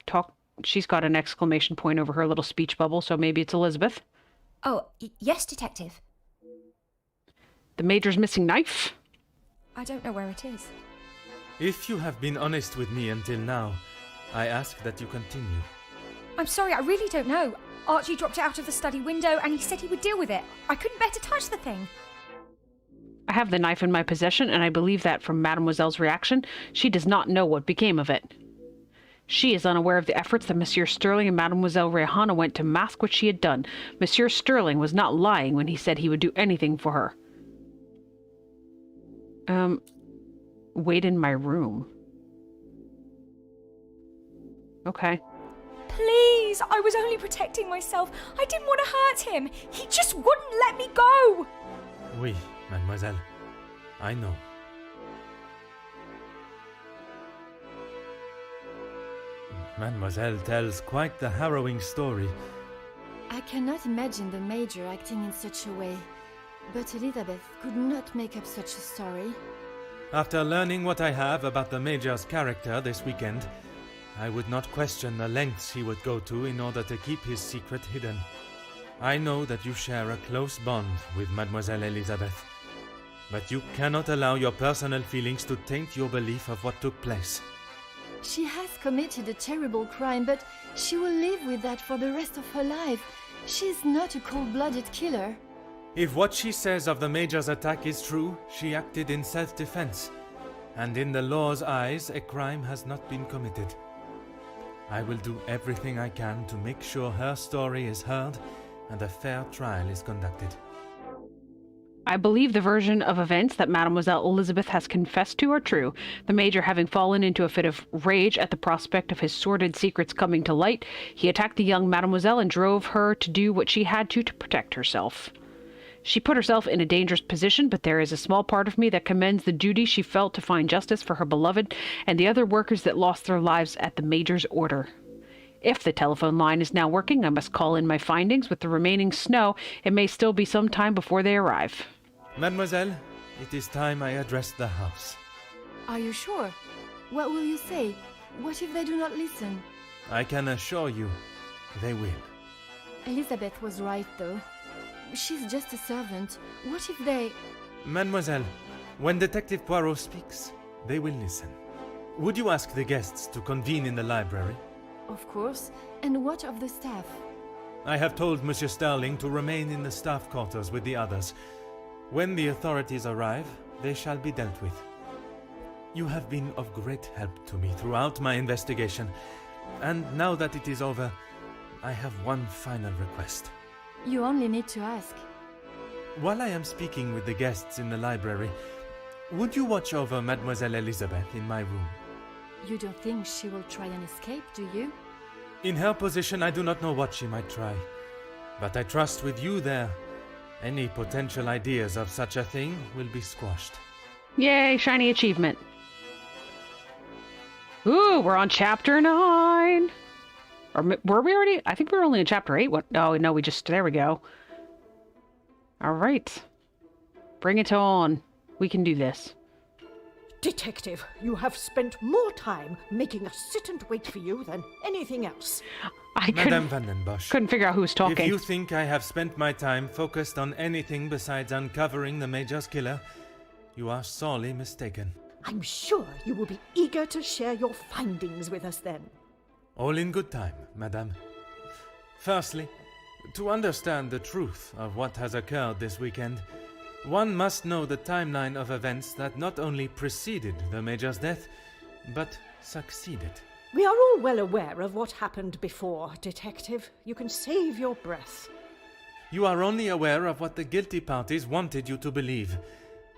talk. She's got an exclamation point over her little speech bubble, so maybe it's Elizabeth. Oh, yes, Detective. The Major's missing knife? I don't know where it is. If you have been honest with me until now, I ask that you continue. I'm sorry, I really don't know. Archie dropped it out of the study window and he said he would deal with it. I couldn't bear to touch the thing. I have the knife in my possession, and I believe that from Mademoiselle's reaction, she does not know what became of it. She is unaware of the efforts that Monsieur Sterling and Mademoiselle Rihanna went to mask what she had done. Monsieur Sterling was not lying when he said he would do anything for her. Wait in my room. Okay. Please, I was only protecting myself. I didn't want to hurt him. He just wouldn't let me go. Oui, mademoiselle. I know. Mademoiselle tells quite the harrowing story. I cannot imagine the Major acting in such a way. But Elizabeth could not make up such a story. After learning what I have about the Major's character this weekend, I would not question the lengths he would go to in order to keep his secret hidden. I know that you share a close bond with Mademoiselle Elizabeth, but you cannot allow your personal feelings to taint your belief of what took place. She has committed a terrible crime, but she will live with that for the rest of her life. She is not a cold-blooded killer. If what she says of the Major's attack is true, she acted in self-defense, and in the law's eyes, a crime has not been committed. I will do everything I can to make sure her story is heard and a fair trial is conducted. I believe the version of events that Mademoiselle Elizabeth has confessed to are true. The Major, having fallen into a fit of rage at the prospect of his sordid secrets coming to light, he attacked the young Mademoiselle and drove her to do what she had to protect herself. She put herself in a dangerous position, but there is a small part of me that commends the duty she felt to find justice for her beloved and the other workers that lost their lives at the Major's order. If the telephone line is now working, I must call in my findings. With the remaining snow, it may still be some time before they arrive. Mademoiselle, it is time I address the house. Are you sure? What will you say? What if they do not listen? I can assure you, they will. Elizabeth was right, though. She's just a servant. What if they... Mademoiselle, when Detective Poirot speaks, they will listen. Would you ask the guests to convene in the library? Of course. And what of the staff? I have told Monsieur Sterling to remain in the staff quarters with the others. When the authorities arrive, they shall be dealt with. You have been of great help to me throughout my investigation, and now that it is over, I have one final request. You only need to ask. While I am speaking with the guests in the library, would you watch over Mademoiselle Elizabeth in my room? You don't think she will try and escape, do you? In her position, I do not know what she might try. But I trust with you there, any potential ideas of such a thing will be squashed. Yay, shiny achievement. Ooh, we're on chapter 9. Or were we already? I think we were only in chapter 8. What? Oh, no, there we go. All right. Bring it on. We can do this. Detective, you have spent more time making us sit and wait for you than anything else. I Madame Van den Bosch, couldn't figure out who was talking. if you think I have spent my time focused on anything besides uncovering the Major's killer, you are sorely mistaken. I'm sure you will be eager to share your findings with us then. All in good time, Madame. Firstly, to understand the truth of what has occurred this weekend, one must know the timeline of events that not only preceded the Major's death, but succeeded. We are all well aware of what happened before, Detective. You can save your breath. You are only aware of what the guilty parties wanted you to believe,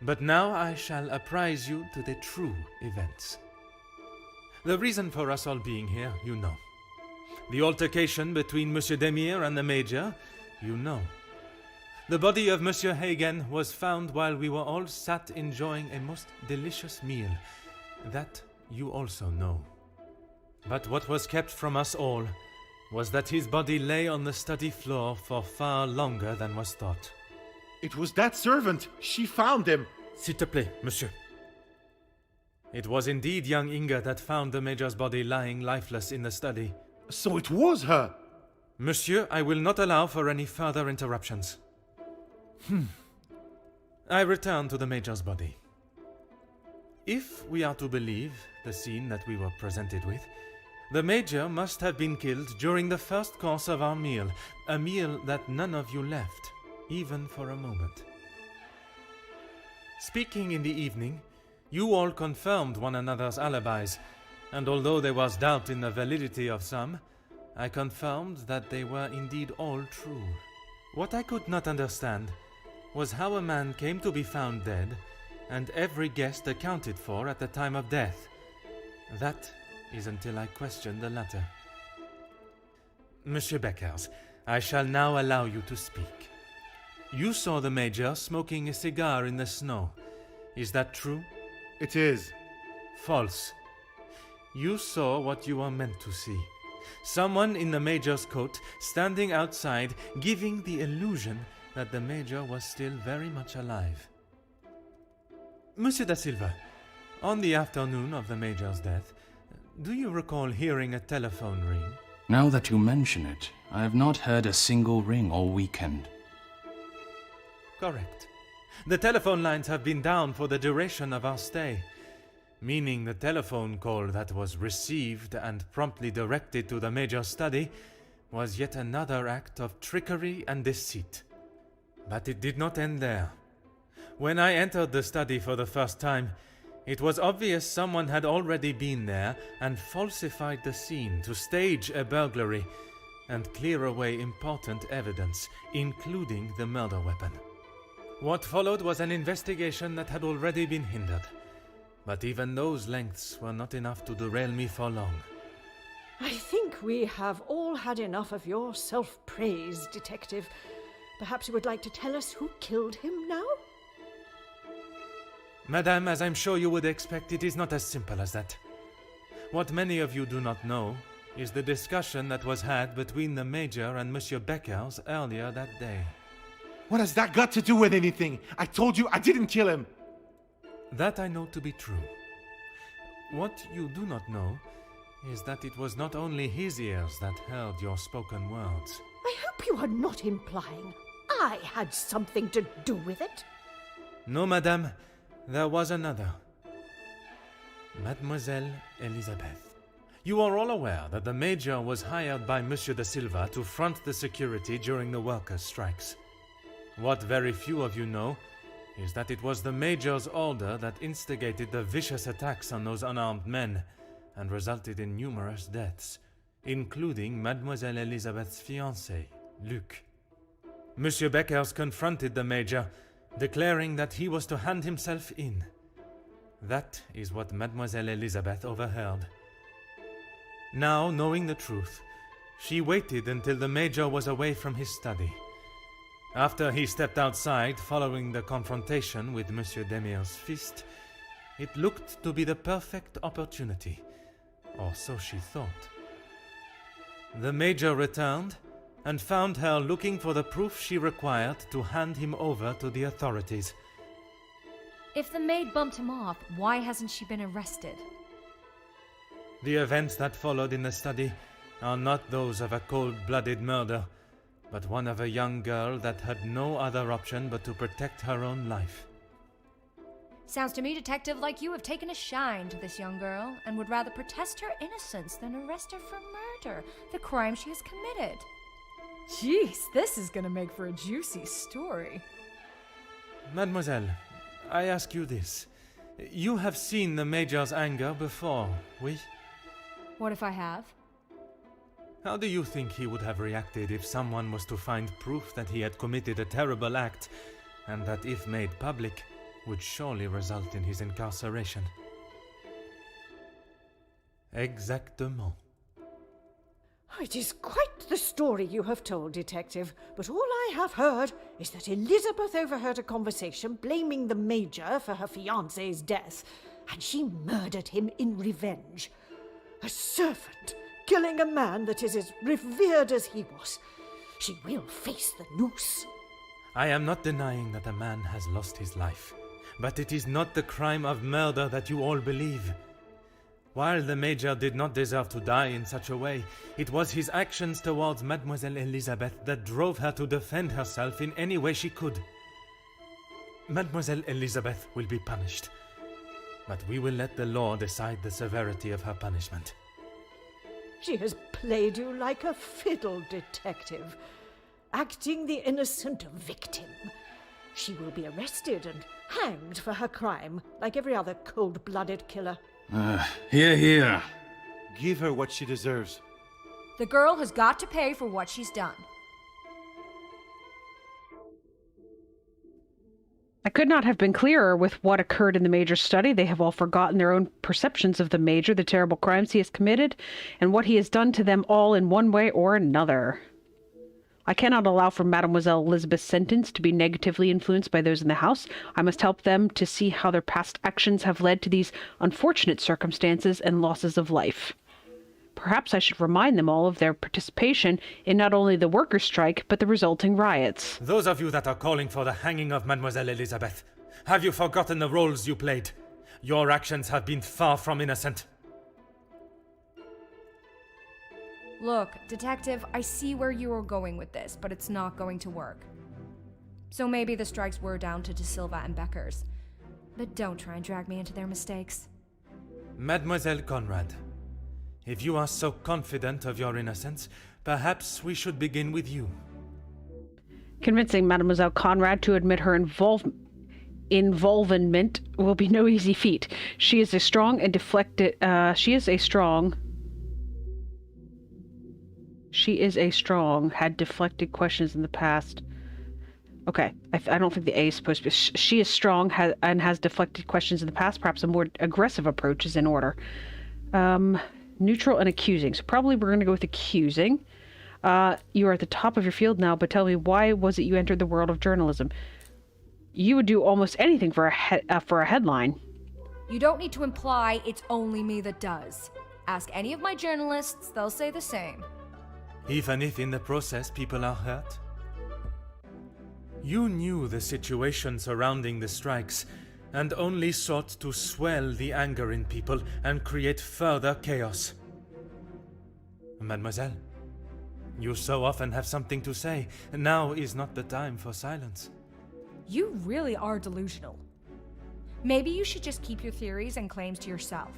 but now I shall apprise you to the true events. The reason for us all being here, you know. The altercation between Monsieur Demire and the Major, you know. The body of Monsieur Hagen was found while we were all sat enjoying a most delicious meal. That you also know. But what was kept from us all was that his body lay on the study floor for far longer than was thought. It was that servant. She found him. S'il te plaît, monsieur. It was indeed young Inga that found the Major's body lying lifeless in the study. So it was her. Monsieur, I will not allow for any further interruptions. I return to the Major's body. If we are to believe the scene that we were presented with, the Major must have been killed during the first course of our meal, a meal that none of you left, even for a moment. Speaking in the evening, you all confirmed one another's alibis, and although there was doubt in the validity of some, I confirmed that they were indeed all true. What I could not understand was how a man came to be found dead, and every guest accounted for at the time of death. That is until I questioned the latter. Monsieur Beckers, I shall now allow you to speak. You saw the Major smoking a cigar in the snow. Is that true? It is. False. You saw what you were meant to see. Someone in the Major's coat standing outside, giving the illusion that the Major was still very much alive. Monsieur da Silva, on the afternoon of the Major's death, do you recall hearing a telephone ring? Now that you mention it, I have not heard a single ring all weekend. Correct. The telephone lines have been down for the duration of our stay, meaning the telephone call that was received and promptly directed to the Major's study was yet another act of trickery and deceit. But it did not end there. When I entered the study for the first time, it was obvious someone had already been there and falsified the scene to stage a burglary and clear away important evidence, including the murder weapon. What followed was an investigation that had already been hindered, but even those lengths were not enough to derail me for long. I think we have all had enough of your self-praise, Detective. Perhaps you would like to tell us who killed him now? Madame, as I'm sure you would expect, it is not as simple as that. What many of you do not know is the discussion that was had between the Major and Monsieur Beckers earlier that day. What has that got to do with anything? I told you I didn't kill him. That I know to be true. What you do not know is that it was not only his ears that heard your spoken words. I hope you are not implying I had something to do with it. No, madame, there was another. Mademoiselle Elizabeth. You are all aware that the Major was hired by Monsieur da Silva to front the security during the workers' strikes. What very few of you know is that it was the Major's order that instigated the vicious attacks on those unarmed men and resulted in numerous deaths, including Mademoiselle Elizabeth's fiancé, Luc. Monsieur Beckers confronted the Major, declaring that he was to hand himself in. That is what Mademoiselle Elizabeth overheard. Now, knowing the truth, she waited until the Major was away from his study. After he stepped outside following the confrontation with Monsieur Demir's fist, it looked to be the perfect opportunity, or so she thought. The Major returned and found her looking for the proof she required to hand him over to the authorities. If the maid bumped him off, why hasn't she been arrested? The events that followed in the study are not those of a cold-blooded murder, but one of a young girl that had no other option but to protect her own life. Sounds to me, Detective, like you have taken a shine to this young girl and would rather protest her innocence than arrest her for murder, the crime she has committed. Jeez, this is gonna make for a juicy story. Mademoiselle, I ask you this. You have seen the Major's anger before, oui? What if I have? How do you think he would have reacted if someone was to find proof that he had committed a terrible act, and that if made public, would surely result in his incarceration? Exactement. It is quite the story you have told, Detective, but all I have heard is that Elizabeth overheard a conversation blaming the Major for her fiancé's death, and she murdered him in revenge. A servant killing a man that is as revered as he was. She will face the noose. I am not denying that a man has lost his life, but it is not the crime of murder that you all believe. While the Major did not deserve to die in such a way, it was his actions towards Mademoiselle Elizabeth that drove her to defend herself in any way she could. Mademoiselle Elizabeth will be punished. but we will let the law decide the severity of her punishment. She has played you like a fiddle, Detective, acting the innocent victim. She will be arrested and hanged for her crime, like every other cold-blooded killer. Hear, hear. Give her what she deserves. The girl has got to pay for what she's done. I could not have been clearer with what occurred in the Major's study. They have all forgotten their own perceptions of the Major, the terrible crimes he has committed, and what he has done to them all in one way or another. I cannot allow for Mademoiselle Elizabeth's sentence to be negatively influenced by those in the house. I must help them to see how their past actions have led to these unfortunate circumstances and losses of life. Perhaps I should remind them all of their participation in not only the workers' strike, but the resulting riots. Those of you that are calling for the hanging of Mademoiselle Elizabeth, have you forgotten the roles you played? Your actions have been far from innocent. Look, Detective, I see where you are going with this, but it's not going to work. So maybe the strikes were down to De Silva and Becker's. But don't try and drag me into their mistakes. Mademoiselle Conrad, if you are so confident of your innocence, perhaps we should begin with you. Convincing Mademoiselle Conrad to admit her involvement will be no easy feat. She is a strong, had deflected questions in the past. Okay, I don't think the A is supposed to be. She is strong and has deflected questions in the past. Perhaps a more aggressive approach is in order. Neutral and accusing. So probably we're going to go with accusing. You are at the top of your field now, but tell me, why was it you entered the world of journalism? You would do almost anything for a headline. You don't need to imply it's only me that does. Ask any of my journalists, they'll say the same. Even if in the process people are hurt? You knew the situation surrounding the strikes, and only sought to swell the anger in people and create further chaos. Mademoiselle, you so often have something to say. Now is not the time for silence. You really are delusional. Maybe you should just keep your theories and claims to yourself.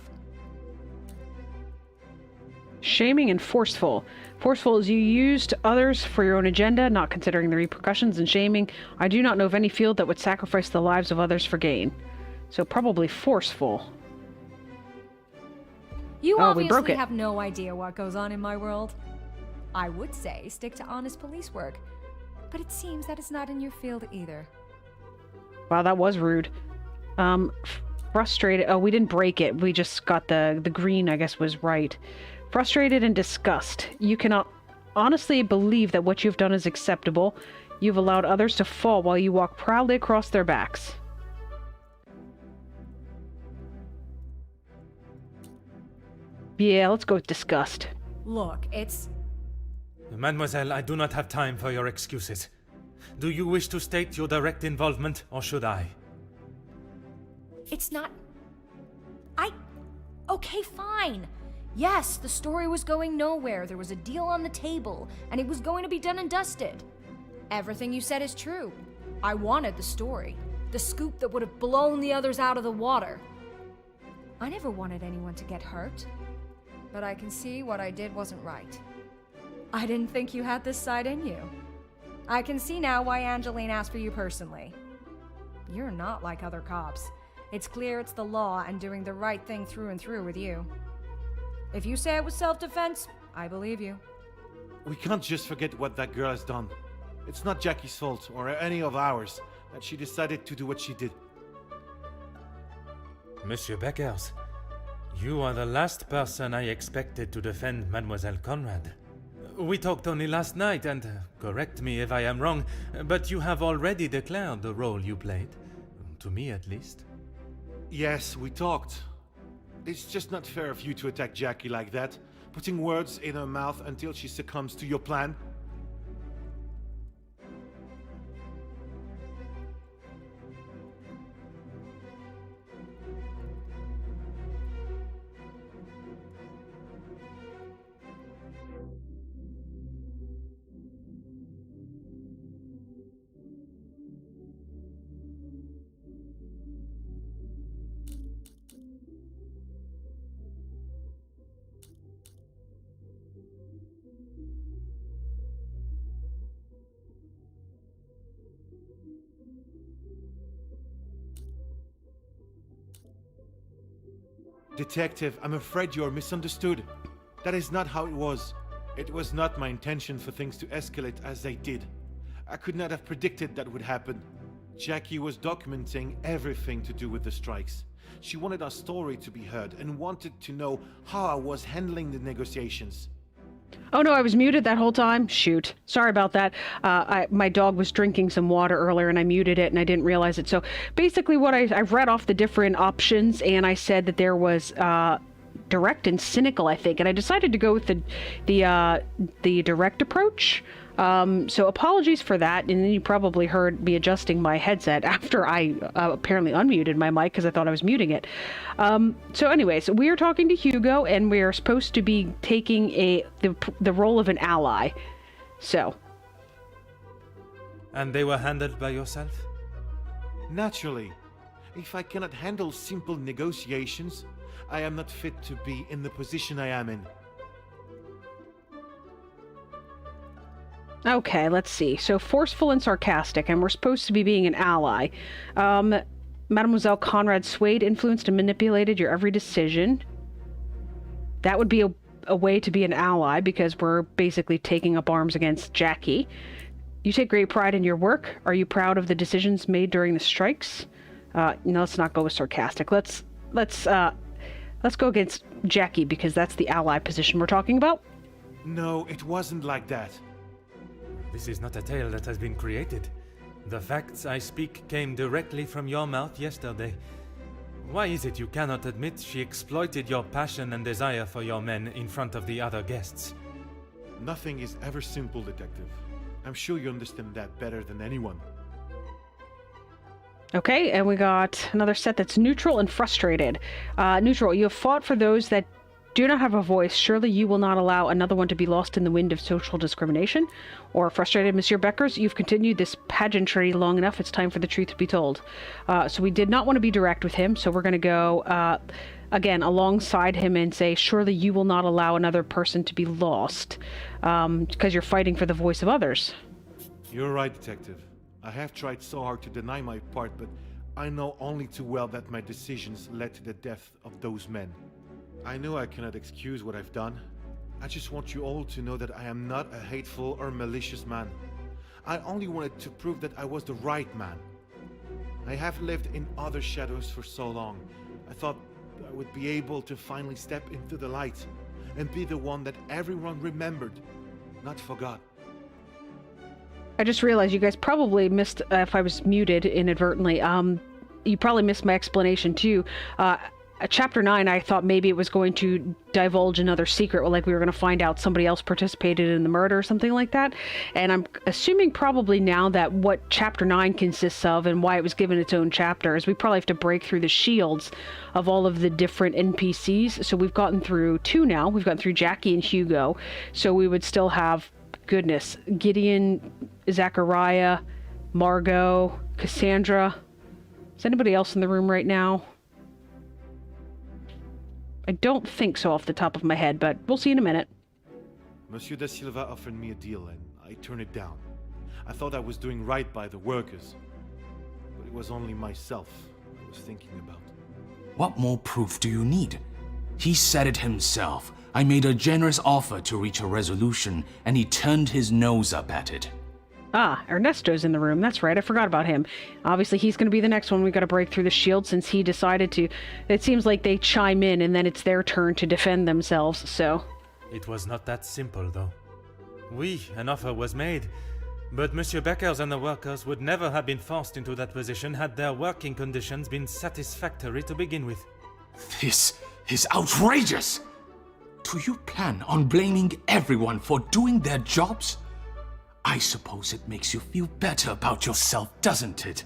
Shaming and forceful. Forceful is you used others for your own agenda, not considering the repercussions, and shaming. I do not know of any field that would sacrifice the lives of others for gain. So probably forceful. You we broke obviously it. have no idea what goes on in my world. I would say stick to honest police work, but it seems that it's not in your field either. Wow, that was rude. Frustrated. Oh, we didn't break it. We just got the green, I guess, was right. Frustrated and disgust. You cannot honestly believe that what you've done is acceptable. You've allowed others to fall while you walk proudly across their backs. Yeah, let's go with disgust. Look, it's... Mademoiselle, I do not have time for your excuses. Do you wish to state your direct involvement, or should I? It's not... Okay, fine. Yes, the story was going nowhere. There was a deal on the table, and it was going to be done and dusted. Everything you said is true. I wanted the story. The scoop that would have blown the others out of the water. I never wanted anyone to get hurt. But I can see what I did wasn't right. I didn't think you had this side in you. I can see now why Angeline asked for you personally. You're not like other cops. It's clear it's the law and doing the right thing through and through with you. If you say it was self-defense, I believe you. We can't just forget what that girl has done. It's not Jackie's fault, or any of ours, that she decided to do what she did. Monsieur Beckers, you are the last person I expected to defend Mademoiselle Conrad. We talked only last night, and correct me if I am wrong, but you have already declared the role you played. To me, at least. Yes, we talked. It's just not fair of you to attack Jackie like that, putting words in her mouth until she succumbs to your plan. Detective, I'm afraid you're misunderstood. That is not how it was. It was not my intention for things to escalate as they did. I could not have predicted that would happen. Jackie was documenting everything to do with the strikes. She wanted our story to be heard and wanted to know how I was handling the negotiations. Oh no, I was muted that whole time? Shoot. Sorry about that. My dog was drinking some water earlier and I muted it and I didn't realize it. So basically what I've read off the different options and I said that there was direct and cynical, I think. And I decided to go with the direct approach. So apologies for that. And then you probably heard me adjusting my headset after I apparently unmuted my mic because I thought I was muting it. So anyways, we are talking to Hugo and we are supposed to be taking the role of an ally. So. And they were handled by yourself? Naturally. If I cannot handle simple negotiations, I am not fit to be in the position I am in. Okay, let's see. So forceful and sarcastic, and we're supposed to be being an ally. Mademoiselle Conrad swayed, influenced, and manipulated your every decision. That would be a way to be an ally, because we're basically taking up arms against Jackie. You take great pride in your work. Are you proud of the decisions made during the strikes? No, let's not go with sarcastic. Let's go against Jackie, because that's the ally position we're talking about. No, it wasn't like that. This is not a tale that has been created. The facts I speak came directly from your mouth yesterday. Why is it you cannot admit she exploited your passion and desire for your men in front of the other guests? Nothing is ever simple, Detective. I'm sure you understand that better than anyone. Okay, and we got another set that's neutral and frustrated. Neutral, you have fought for those that do not have a voice. Surely you will not allow another one to be lost in the wind of social discrimination. Or frustrated, Monsieur Beckers, you've continued this pageantry long enough. It's time for the truth to be told. So we did not want to be direct with him, so we're going to go, again, alongside him and say, surely you will not allow another person to be lost, because you're fighting for the voice of others. You're right, Detective. I have tried so hard to deny my part, but I know only too well that my decisions led to the death of those men. I know I cannot excuse what I've done. I just want you all to know that I am not a hateful or malicious man. I only wanted to prove that I was the right man. I have lived in other shadows for so long. I thought I would be able to finally step into the light and be the one that everyone remembered, not forgot. I just realized you guys probably missed, if I was muted inadvertently, you probably missed my explanation too. Chapter 9, I thought maybe it was going to divulge another secret, like we were going to find out somebody else participated in the murder or something like that. And I'm assuming probably now that what Chapter 9 consists of and why it was given its own chapter is we probably have to break through the shields of all of the different NPCs. So we've gotten through 2 now. We've gotten through Jackie and Hugo. So we would still have, goodness, Gideon, Zachariah, Margot, Cassandra. Is anybody else in the room right now? I don't think so off the top of my head, but we'll see in a minute. Monsieur da Silva offered me a deal and I turned it down. I thought I was doing right by the workers, but it was only myself I was thinking about. What more proof do you need? He said it himself. I made a generous offer to reach a resolution, and he turned his nose up at it. Ah, Ernesto's in the room. That's right. I forgot about him. Obviously, he's going to be the next one. We've got to break through the shield since he decided to. It seems like they chime in and then it's their turn to defend themselves, so. It was not that simple, though. An offer was made, but Monsieur Beckers and the workers would never have been forced into that position had their working conditions been satisfactory to begin with. This is outrageous! Do you plan on blaming everyone for doing their jobs? I suppose it makes you feel better about yourself, doesn't it?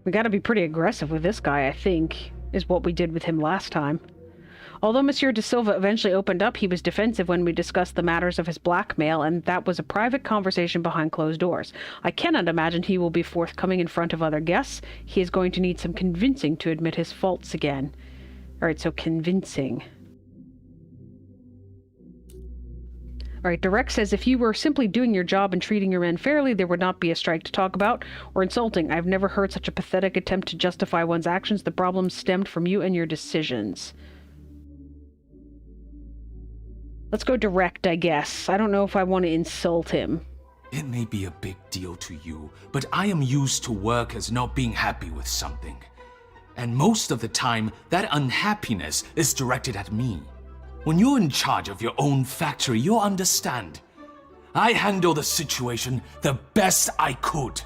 We gotta be pretty aggressive with this guy, I think, is what we did with him last time. Although Monsieur de Silva eventually opened up, he was defensive when we discussed the matters of his blackmail, and that was a private conversation behind closed doors. I cannot imagine he will be forthcoming in front of other guests. He is going to need some convincing to admit his faults again. Alright, so convincing. All right, Direct says, if you were simply doing your job and treating your men fairly, there would not be a strike to talk about or insulting. I've never heard such a pathetic attempt to justify one's actions. The problem stemmed from you and your decisions. Let's go Direct, I guess. I don't know if I want to insult him. It may be a big deal to you, but I am used to work as not being happy with something. And most of the time, that unhappiness is directed at me. When you're in charge of your own factory, you'll understand. I handle the situation the best I could.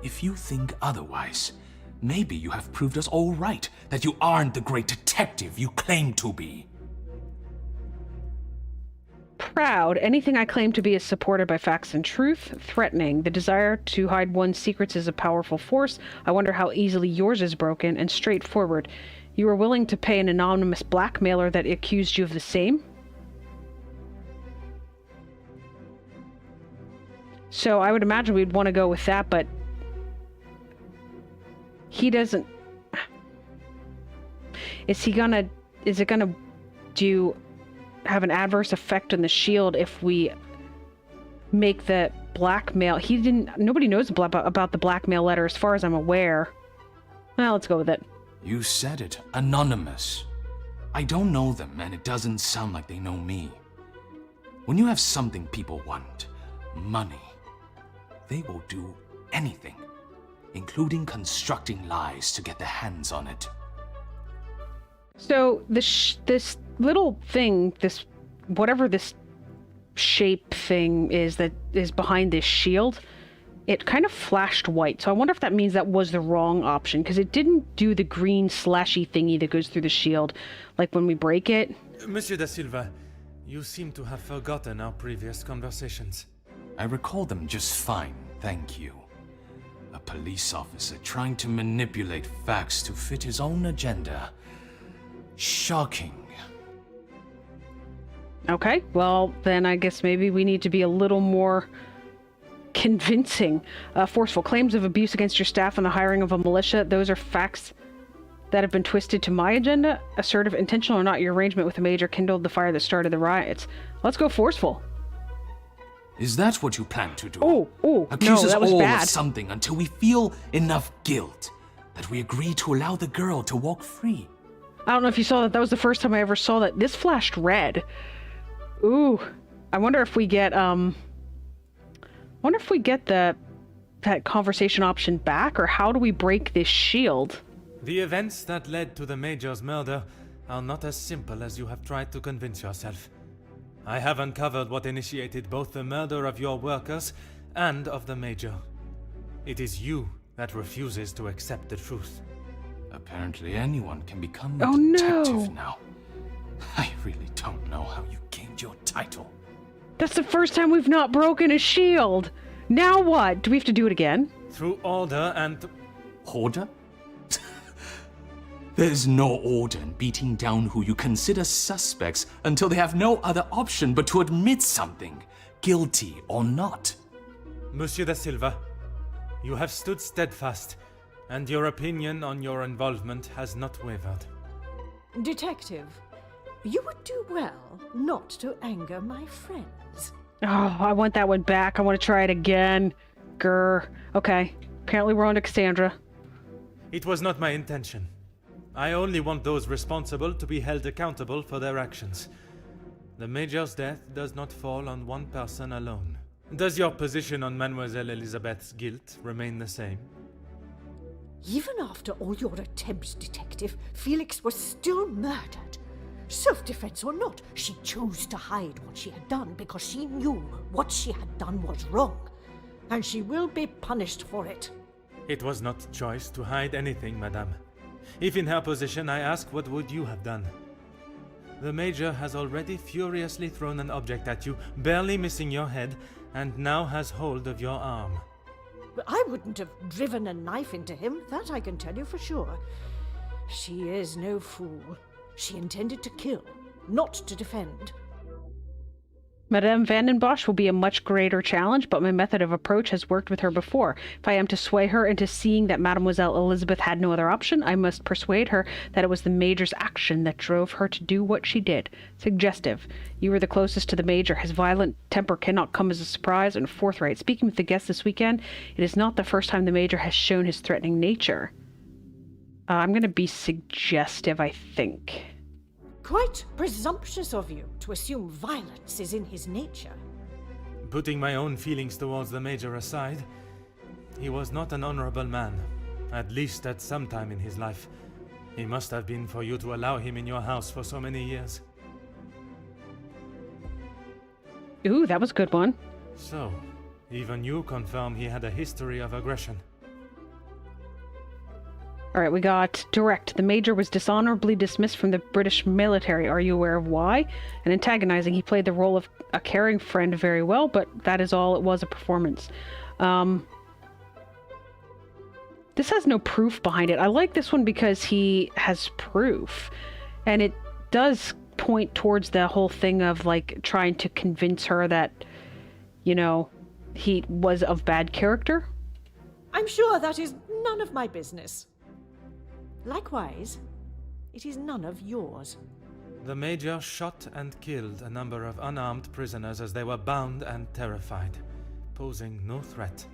If you think otherwise, maybe you have proved us all right, that you aren't the great detective you claim to be. Proud. Anything I claim to be is supported by facts and truth. Threatening. The desire to hide one's secrets is a powerful force. I wonder how easily yours is broken. And straightforward. You were willing to pay an anonymous blackmailer that accused you of the same? So I would imagine we'd want to go with that, but he doesn't... Is it gonna have an adverse effect on the shield if we make the blackmail? Nobody knows about the blackmail letter as far as I'm aware. Well, let's go with it. You said it. Anonymous. I don't know them, and it doesn't sound like they know me. When you have something people want, money, they will do anything, including constructing lies to get their hands on it. So this little thing, whatever this shape thing is that is behind this shield, it kind of flashed white. So I wonder if that means that was the wrong option, because it didn't do the green slashy thingy that goes through the shield, like when we break it. Monsieur da Silva, you seem to have forgotten our previous conversations. I recall them just fine, thank you. A police officer trying to manipulate facts to fit his own agenda. Shocking. Okay, well, then I guess maybe we need to be a little more convincing. Forceful claims of abuse against your staff and the hiring of a militia. Those are facts that have been twisted to my agenda. Assertive, intentional or not, your arrangement with the major kindled the fire that started the riots. Let's go forceful. Is that what you plan to do? Oh, Accuse no, us that was all bad. of something until we feel enough guilt that we agree to allow the girl to walk free. I don't know if you saw that. That was the first time I ever saw that. This flashed red. Ooh, I wonder if we get that conversation option back, or how do we break this shield? The events that led to the Major's murder are not as simple as you have tried to convince yourself. I have uncovered what initiated both the murder of your workers and of the Major. It is you that refuses to accept the truth. Apparently anyone can become a detective now. I really don't know how you gained your title. That's the first time we've not broken a shield. Now what? Do we have to do it again? Through order and... Order? There's no order in beating down who you consider suspects until they have no other option but to admit something, guilty or not. Monsieur da Silva, you have stood steadfast, and your opinion on your involvement has not wavered. Detective, you would do well not to anger my friends. Oh, I want that one back. I want to try it again. Grr. Okay. Apparently we're on to Cassandra. It was not my intention. I only want those responsible to be held accountable for their actions. The Major's death does not fall on one person alone. Does your position on Mademoiselle Elizabeth's guilt remain the same? Even after all your attempts, Detective, Felix was still murdered. Self-defense or not, she chose to hide what she had done because she knew what she had done was wrong. And she will be punished for it. It was not choice to hide anything, madame. If in her position, I ask, what would you have done? The Major has already furiously thrown an object at you, barely missing your head, and now has hold of your arm. But I wouldn't have driven a knife into him, that I can tell you for sure. She is no fool. She intended to kill, not to defend. Madame van den Bosch will be a much greater challenge, but my method of approach has worked with her before. If I am to sway her into seeing that Mademoiselle Elizabeth had no other option, I must persuade her that it was the Major's action that drove her to do what she did. Suggestive. You were the closest to the Major. His violent temper cannot come as a surprise, and forthright. Speaking with the guests this weekend, it is not the first time the Major has shown his threatening nature. I'm going to be suggestive, I think. Quite presumptuous of you to assume violence is in his nature. Putting my own feelings towards the Major aside, he was not an honorable man, at least at some time in his life. He must have been for you to allow him in your house for so many years. Ooh, that was a good one. So, even you confirm he had a history of aggression. All right, we got direct. The Major was dishonorably dismissed from the British military. Are you aware of why? And antagonizing. He played the role of a caring friend very well, but that is all. It was a performance. This has no proof behind it. I like this one because he has proof. And it does point towards the whole thing of, like, trying to convince her that, you know, he was of bad character. I'm sure that is none of my business. Likewise, it is none of yours. The Major shot and killed a number of unarmed prisoners as they were bound and terrified, posing no threat.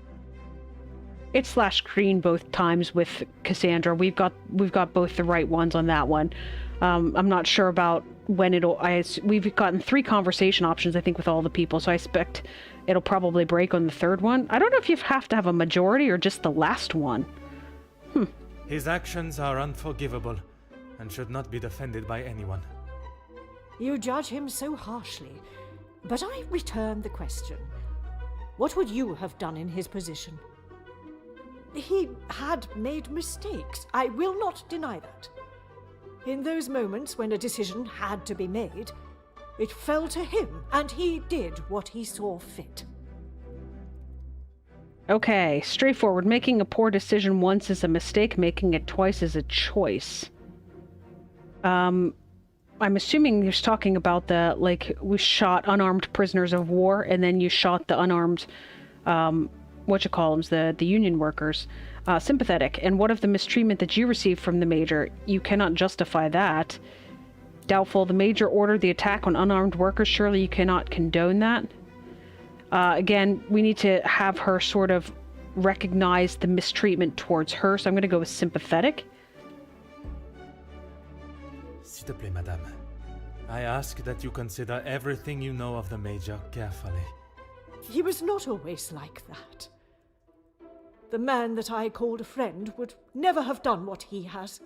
It slashed screen both times with Cassandra. We've got both the right ones on that one. I'm not sure about when we've gotten 3 conversation options, I think, with all the people, so I expect it'll probably break on the 3rd one. I don't know if you have to have a majority or just the last one. His actions are unforgivable and should not be defended by anyone. You judge him so harshly, but I return the question. What would you have done in his position? He had made mistakes. I will not deny that. In those moments when a decision had to be made, it fell to him, and he did what he saw fit. Okay, straightforward. Making a poor decision once is a mistake, making it twice is a choice. I'm assuming you're talking about the, like, we shot unarmed prisoners of war, and then you shot the unarmed, the union workers. Sympathetic. And what of the mistreatment that you received from the Major? You cannot justify that. Doubtful. The Major ordered the attack on unarmed workers. Surely you cannot condone that. Again, we need to have her sort of recognize the mistreatment towards her, so I'm going to go with sympathetic. S'il te plaît, madame. I ask that you consider everything you know of the Major carefully. He was not always like that. The man that I called a friend would never have done what he has.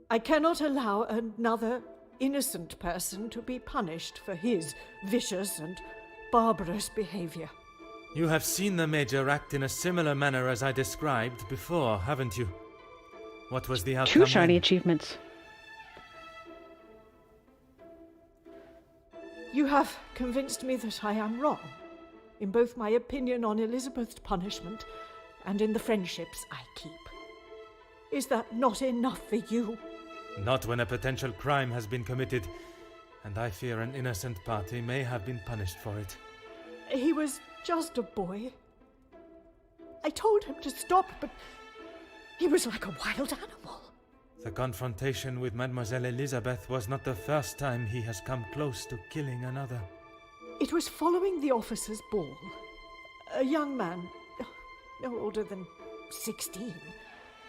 I cannot allow another innocent person to be punished for his vicious and barbarous behavior. You have seen the Major act in a similar manner as I described before, haven't you? What was the outcome? 2 shiny achievements. You have convinced me that I am wrong, in both my opinion on Elizabeth's punishment and in the friendships I keep. Is that not enough for you? Not when a potential crime has been committed, and I fear an innocent party may have been punished for it. He was just a boy. I told him to stop, but he was like a wild animal. The confrontation with Mademoiselle Elizabeth was not the first time he has come close to killing another. It was following the officers' ball. A young man, no older than 16,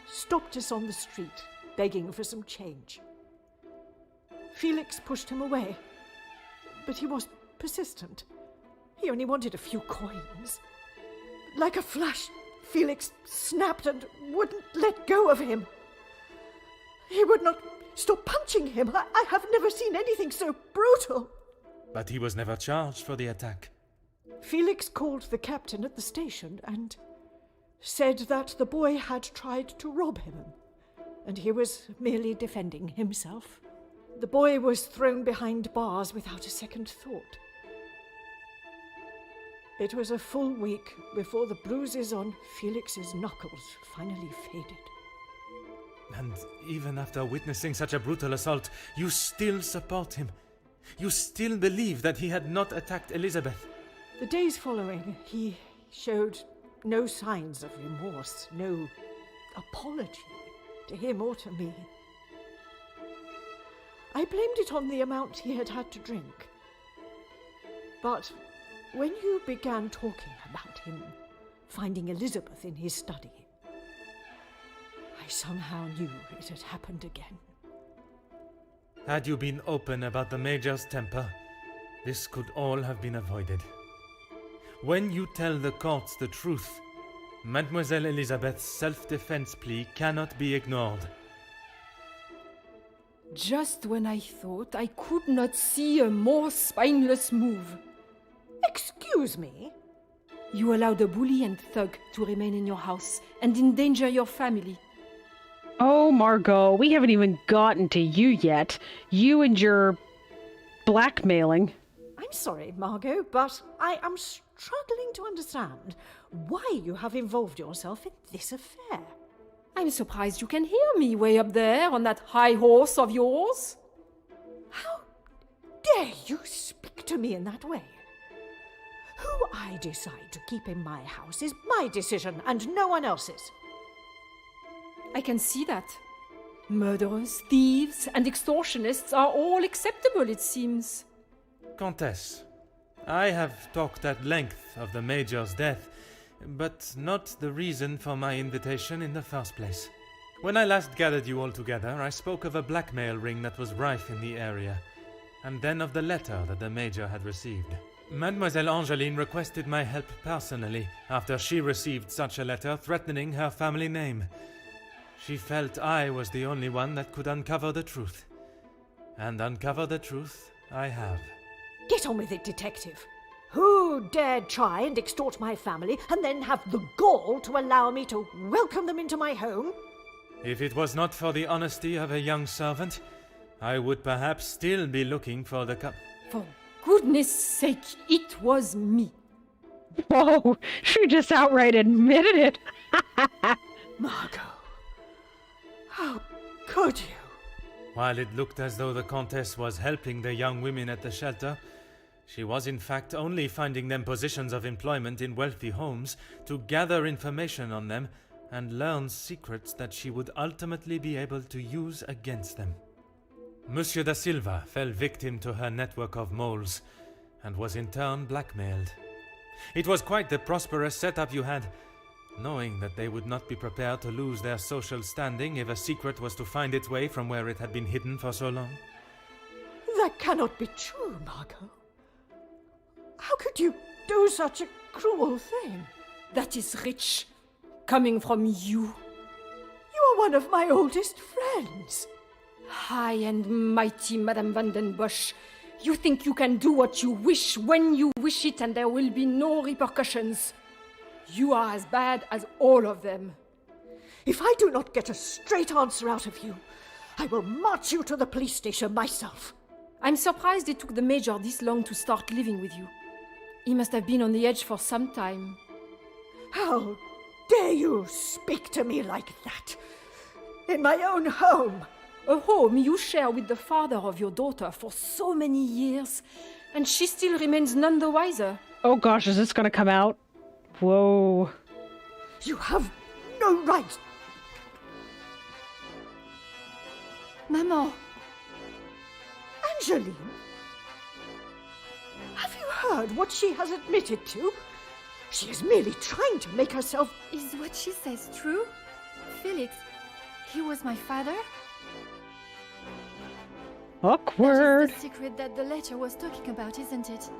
stopped us on the street, begging for some change. Felix pushed him away, but he was persistent. He only wanted a few coins. Like a flash, Felix snapped and wouldn't let go of him. He would not stop punching him. I have never seen anything so brutal. But he was never charged for the attack. Felix called the captain at the station and said that the boy had tried to rob him, and he was merely defending himself. The boy was thrown behind bars without a second thought. It was a full week before the bruises on Felix's knuckles finally faded. And even after witnessing such a brutal assault, you still support him. You still believe that he had not attacked Elizabeth? The days following, he showed no signs of remorse, no apology to him or to me. I blamed it on the amount he had had to drink. But when you began talking about him finding Elizabeth in his study, I somehow knew it had happened again. Had you been open about the Major's temper, this could all have been avoided. When you tell the courts the truth, Mademoiselle Elizabeth's self-defense plea cannot be ignored. Just when I thought I could not see a more spineless move. Excuse me? You allowed a bully and thug to remain in your house and endanger your family. Oh, Margot, we haven't even gotten to you yet. You and your blackmailing. I'm sorry, Margot, but I am struggling to understand why you have involved yourself in this affair. I'm surprised you can hear me way up there on that high horse of yours. How dare you speak to me in that way? Who I decide to keep in my house is my decision and no one else's. I can see that. Murderers, thieves, and extortionists are all acceptable, it seems. Countess, I have talked at length of the Major's death, but not the reason for my invitation in the first place. When I last gathered you all together, I spoke of a blackmail ring that was rife in the area, and then of the letter that the Major had received. Mademoiselle Angeline requested my help personally after she received such a letter threatening her family name. She felt I was the only one that could uncover the truth. And uncover the truth I have. Get on with it, detective. Who dared try and extort my family and then have the gall to allow me to welcome them into my home? If it was not for the honesty of a young servant, I would perhaps still be looking for the For goodness sake, it was me. Whoa, she just outright admitted it. Margot, how could you? While it looked as though the Countess was helping the young women at the shelter, she was in fact only finding them positions of employment in wealthy homes to gather information on them and learn secrets that she would ultimately be able to use against them. Monsieur da Silva fell victim to her network of moles and was in turn blackmailed. It was quite the prosperous setup you had, knowing that they would not be prepared to lose their social standing if a secret was to find its way from where it had been hidden for so long. That cannot be true, Margot. How could you do such a cruel thing? That is rich, coming from you. You are one of my oldest friends. High and mighty Madame van den Bosch. You think you can do what you wish when you wish it and there will be no repercussions. You are as bad as all of them. If I do not get a straight answer out of you, I will march you to the police station myself. I'm surprised it took the Major this long to start living with you. He must have been on the edge for some time. How dare you speak to me like that? In my own home. A home you share with the father of your daughter for so many years, and she still remains none the wiser. Oh gosh, is this gonna come out? Whoa. You have no right. Maman, Angeline? Have you heard what she has admitted to? She is merely trying to make herself... is what she says true? Felix, he was my father? Awkward. That is the secret that the letter was talking about, isn't it?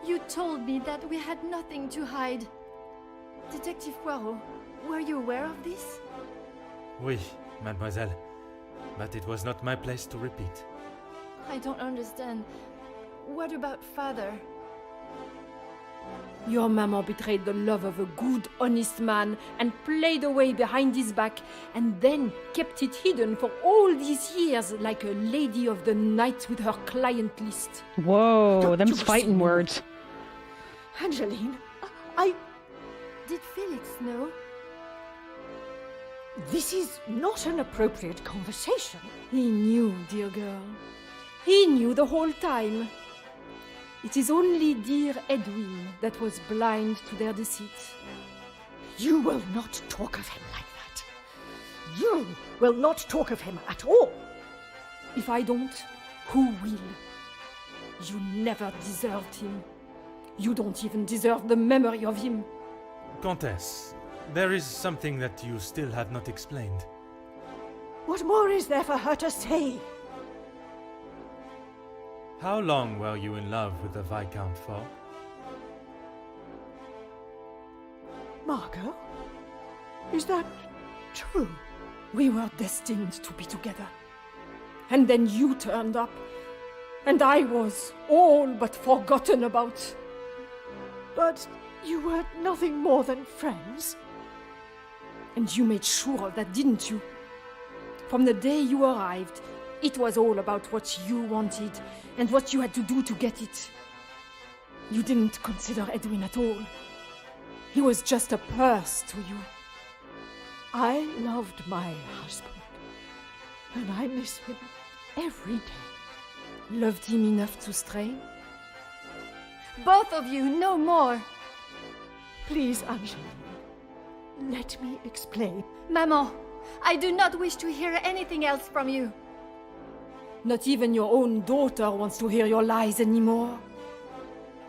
You told me that we had nothing to hide. Detective Poirot, were you aware of this? Oui, mademoiselle. But it was not my place to repeat. I don't understand. What about father? Your mama betrayed the love of a good, honest man and played away behind his back and then kept it hidden for all these years like a lady of the night with her client list. Whoa, Don't them's you fighting see? words. Angeline, Did Felix know? This is not an appropriate conversation. He knew, dear girl. He knew the whole time. It is only dear Edwin that was blind to their deceit. You will not talk of him like that. You will not talk of him at all. If I don't, who will? You never deserved him. You don't even deserve the memory of him. Countess, there is something that you still have not explained. What more is there for her to say? How long were you in love with the Viscount for? Margot? Is that true? We were destined to be together. And then you turned up, and I was all but forgotten about. But you were nothing more than friends. And you made sure of that, didn't you? From the day you arrived, it was all about what you wanted and what you had to do to get it. You didn't consider Edwin at all. He was just a purse to you. I loved my husband, and I miss him every day. Loved him enough to stray? Both of you, no more. Please, Angeline, let me explain. Maman, I do not wish to hear anything else from you. Not even your own daughter wants to hear your lies anymore.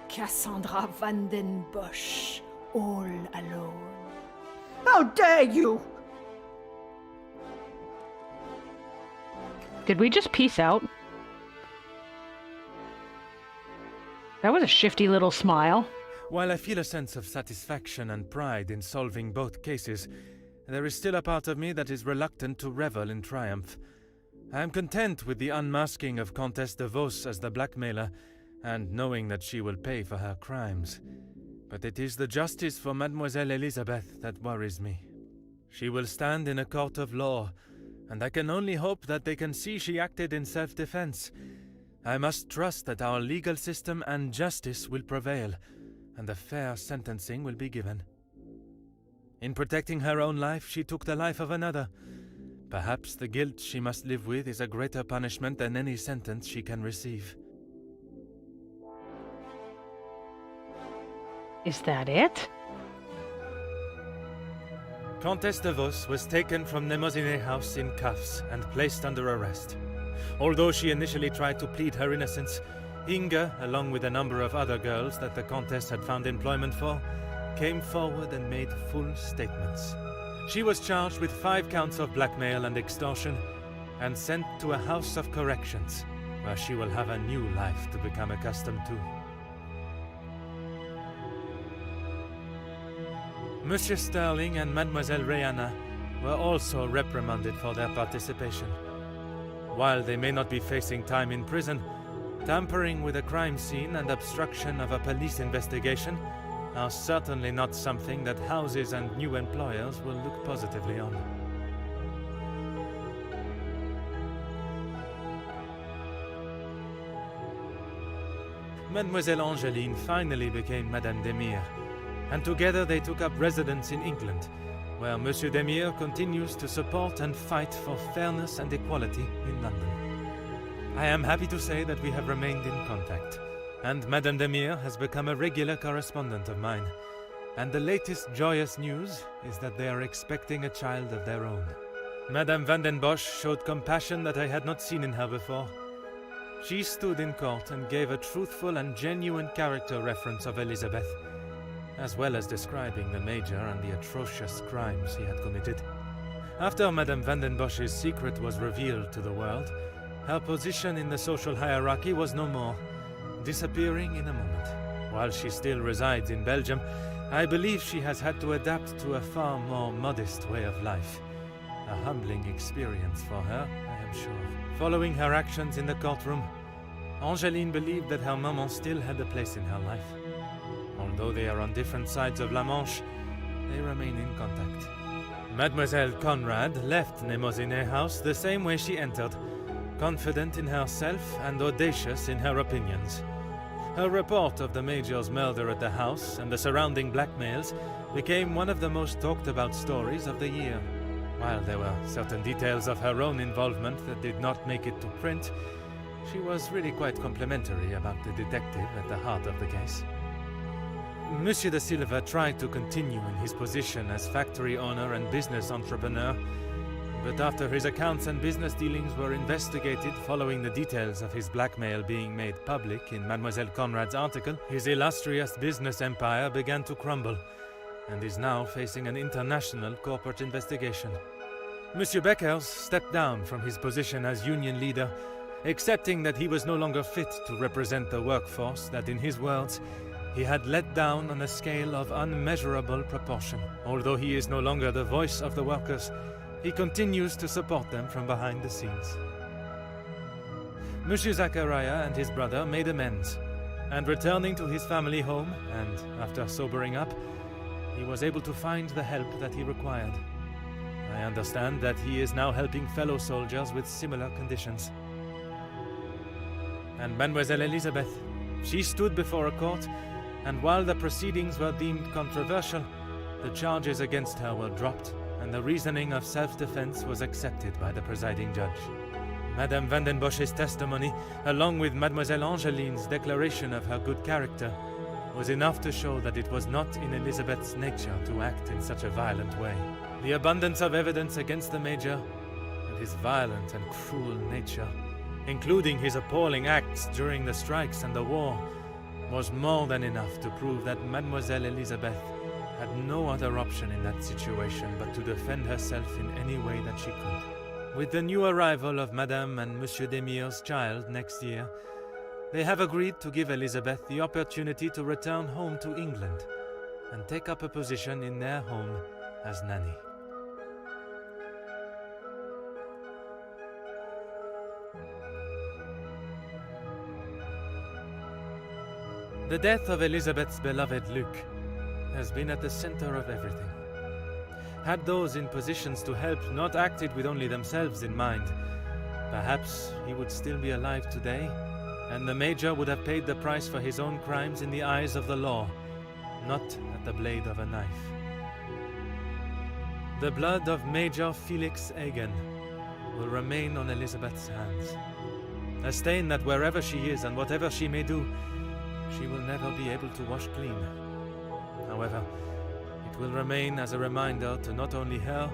Cassandra Van den Bosch, all alone. How dare you! Did we just peace out? That was a shifty little smile. While I feel a sense of satisfaction and pride in solving both cases, there is still a part of me that is reluctant to revel in triumph. I am content with the unmasking of Comtesse de Vos as the blackmailer, and knowing that she will pay for her crimes. But it is the justice for Mademoiselle Elizabeth that worries me. She will stand in a court of law, and I can only hope that they can see she acted in self-defense. I must trust that our legal system and justice will prevail, and a fair sentencing will be given. In protecting her own life, she took the life of another. Perhaps the guilt she must live with is a greater punishment than any sentence she can receive. Is that it? Comtesse de Vos was taken from Nemozinet House in cuffs and placed under arrest. Although she initially tried to plead her innocence, Inga, along with a number of other girls that the Comtesse had found employment for, came forward and made full statements. She was charged with 5 counts of blackmail and extortion and sent to a house of corrections, where she will have a new life to become accustomed to. Monsieur Sterling and Mademoiselle Rihanna were also reprimanded for their participation. While they may not be facing time in prison, tampering with a crime scene and obstruction of a police investigation are certainly not something that houses and new employers will look positively on. Mademoiselle Angeline finally became Madame Demire, and together they took up residence in England, where Monsieur Demire continues to support and fight for fairness and equality in London. I am happy to say that we have remained in contact, and Madame Demire has become a regular correspondent of mine. And the latest joyous news is that they are expecting a child of their own. Madame Van den Bosch showed compassion that I had not seen in her before. She stood in court and gave a truthful and genuine character reference of Elizabeth, as well as describing the Major and the atrocious crimes he had committed. After Madame Van den Bosch's secret was revealed to the world, her position in the social hierarchy was no more, disappearing in a moment. While she still resides in Belgium, I believe she has had to adapt to a far more modest way of life. A humbling experience for her, I am sure. Following her actions in the courtroom, Angeline believed that her maman still had a place in her life. Although they are on different sides of La Manche, they remain in contact. Mademoiselle Conrad left Nemozinet House the same way she entered, confident in herself and audacious in her opinions. Her report of the Major's murder at the house and the surrounding blackmails became one of the most talked about stories of the year. While there were certain details of her own involvement that did not make it to print, She was really quite complimentary about the detective at the heart of the case. Monsieur de Silva tried to continue in his position as factory owner and business entrepreneur, but after his accounts and business dealings were investigated following the details of his blackmail being made public in Mademoiselle Conrad's article, his illustrious business empire began to crumble and is now facing an international corporate investigation. Monsieur Beckers stepped down from his position as union leader, accepting that he was no longer fit to represent the workforce that, in his words, he had let down on a scale of unmeasurable proportion. Although he is no longer the voice of the workers, he continues to support them from behind the scenes. Monsieur Zachariah and his brother made amends, and returning to his family home, and after sobering up, he was able to find the help that he required. I understand that he is now helping fellow soldiers with similar conditions. And Mademoiselle Elizabeth, she stood before a court, and while the proceedings were deemed controversial, the charges against her were dropped, and the reasoning of self-defense was accepted by the presiding judge. Madame Vandenbosch's testimony, along with Mademoiselle Angeline's declaration of her good character, was enough to show that it was not in Elizabeth's nature to act in such a violent way. The abundance of evidence against the Major, and his violent and cruel nature, including his appalling acts during the strikes and the war, was more than enough to prove that Mademoiselle Elizabeth had no other option in that situation but to defend herself in any way that she could. With the new arrival of Madame and Monsieur Demire's child next year, they have agreed to give Elizabeth the opportunity to return home to England and take up a position in their home as nanny. The death of Elizabeth's beloved Luc has been at the center of everything. Had those in positions to help not acted with only themselves in mind, perhaps he would still be alive today, and the Major would have paid the price for his own crimes in the eyes of the law, not at the blade of a knife. The blood of Major Felix Hagen will remain on Elizabeth's hands, a stain that wherever she is and whatever she may do, she will never be able to wash clean. However, it will remain as a reminder to not only her,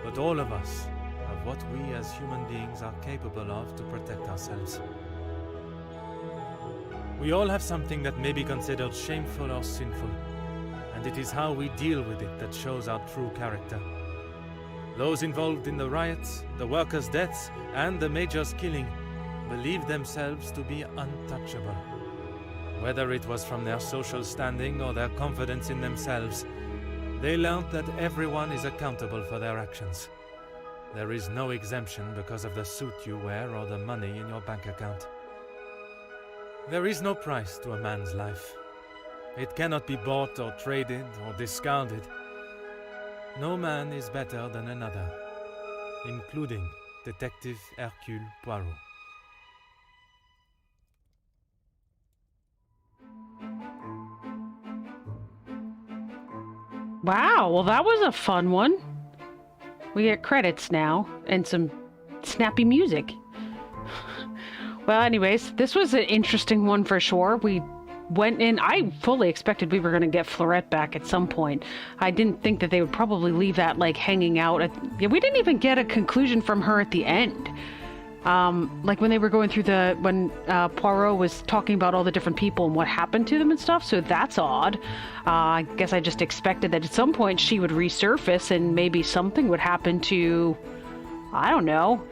but all of us, of what we as human beings are capable of to protect ourselves. We all have something that may be considered shameful or sinful, and it is how we deal with it that shows our true character. Those involved in the riots, the workers' deaths, and the Major's killing believed themselves to be untouchable. Whether it was from their social standing or their confidence in themselves, they learned that everyone is accountable for their actions. There is no exemption because of the suit you wear or the money in your bank account. There is no price to a man's life. It cannot be bought or traded or discarded. No man is better than another, including Detective Hercule Poirot. Wow, well that was a fun one. We get credits now and some snappy music. Well, anyways, this was an interesting one for sure. We went in, I fully expected we were going to get Fleurette back at some point. I didn't think that they would probably leave that like hanging out. We didn't even get a conclusion from her at the end. Like when they were going through when Poirot was talking about all the different people and what happened to them and stuff, so that's odd. I guess I just expected that at some point she would resurface and maybe something would happen to, I don't know,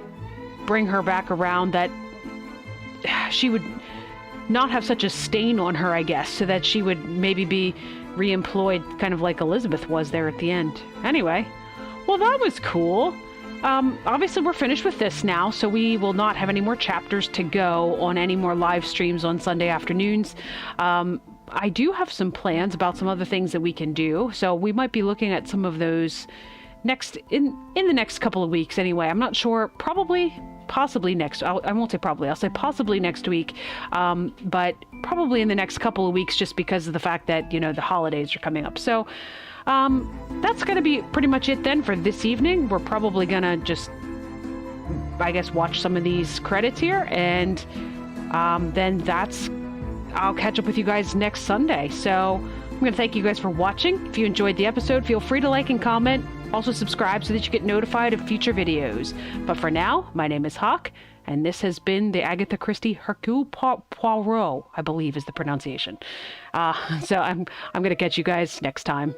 bring her back around, that she would not have such a stain on her, I guess, so that she would maybe be re-employed kind of like Elizabeth was there at the end. Anyway, well that was cool. Obviously we're finished with this now, so we will not have any more chapters to go on any more live streams on Sunday afternoons. I do have some plans about some other things that we can do, so we might be looking at some of those in the next couple of weeks anyway. I'm not sure, possibly next, I won't say probably, I'll say possibly next week, but probably in the next couple of weeks just because of the fact that, you know, the holidays are coming up. So that's going to be pretty much it then for this evening. We're probably going to just I guess, watch some of these credits here, and then I'll catch up with you guys next Sunday. So I'm going to thank you guys for watching. If you enjoyed the episode, feel free to like and comment. Also subscribe so that you get notified of future videos. But for now, my name is Hawk, and this has been the Agatha Christie Hercule Poirot, I believe is the pronunciation. So I'm going to catch you guys next time.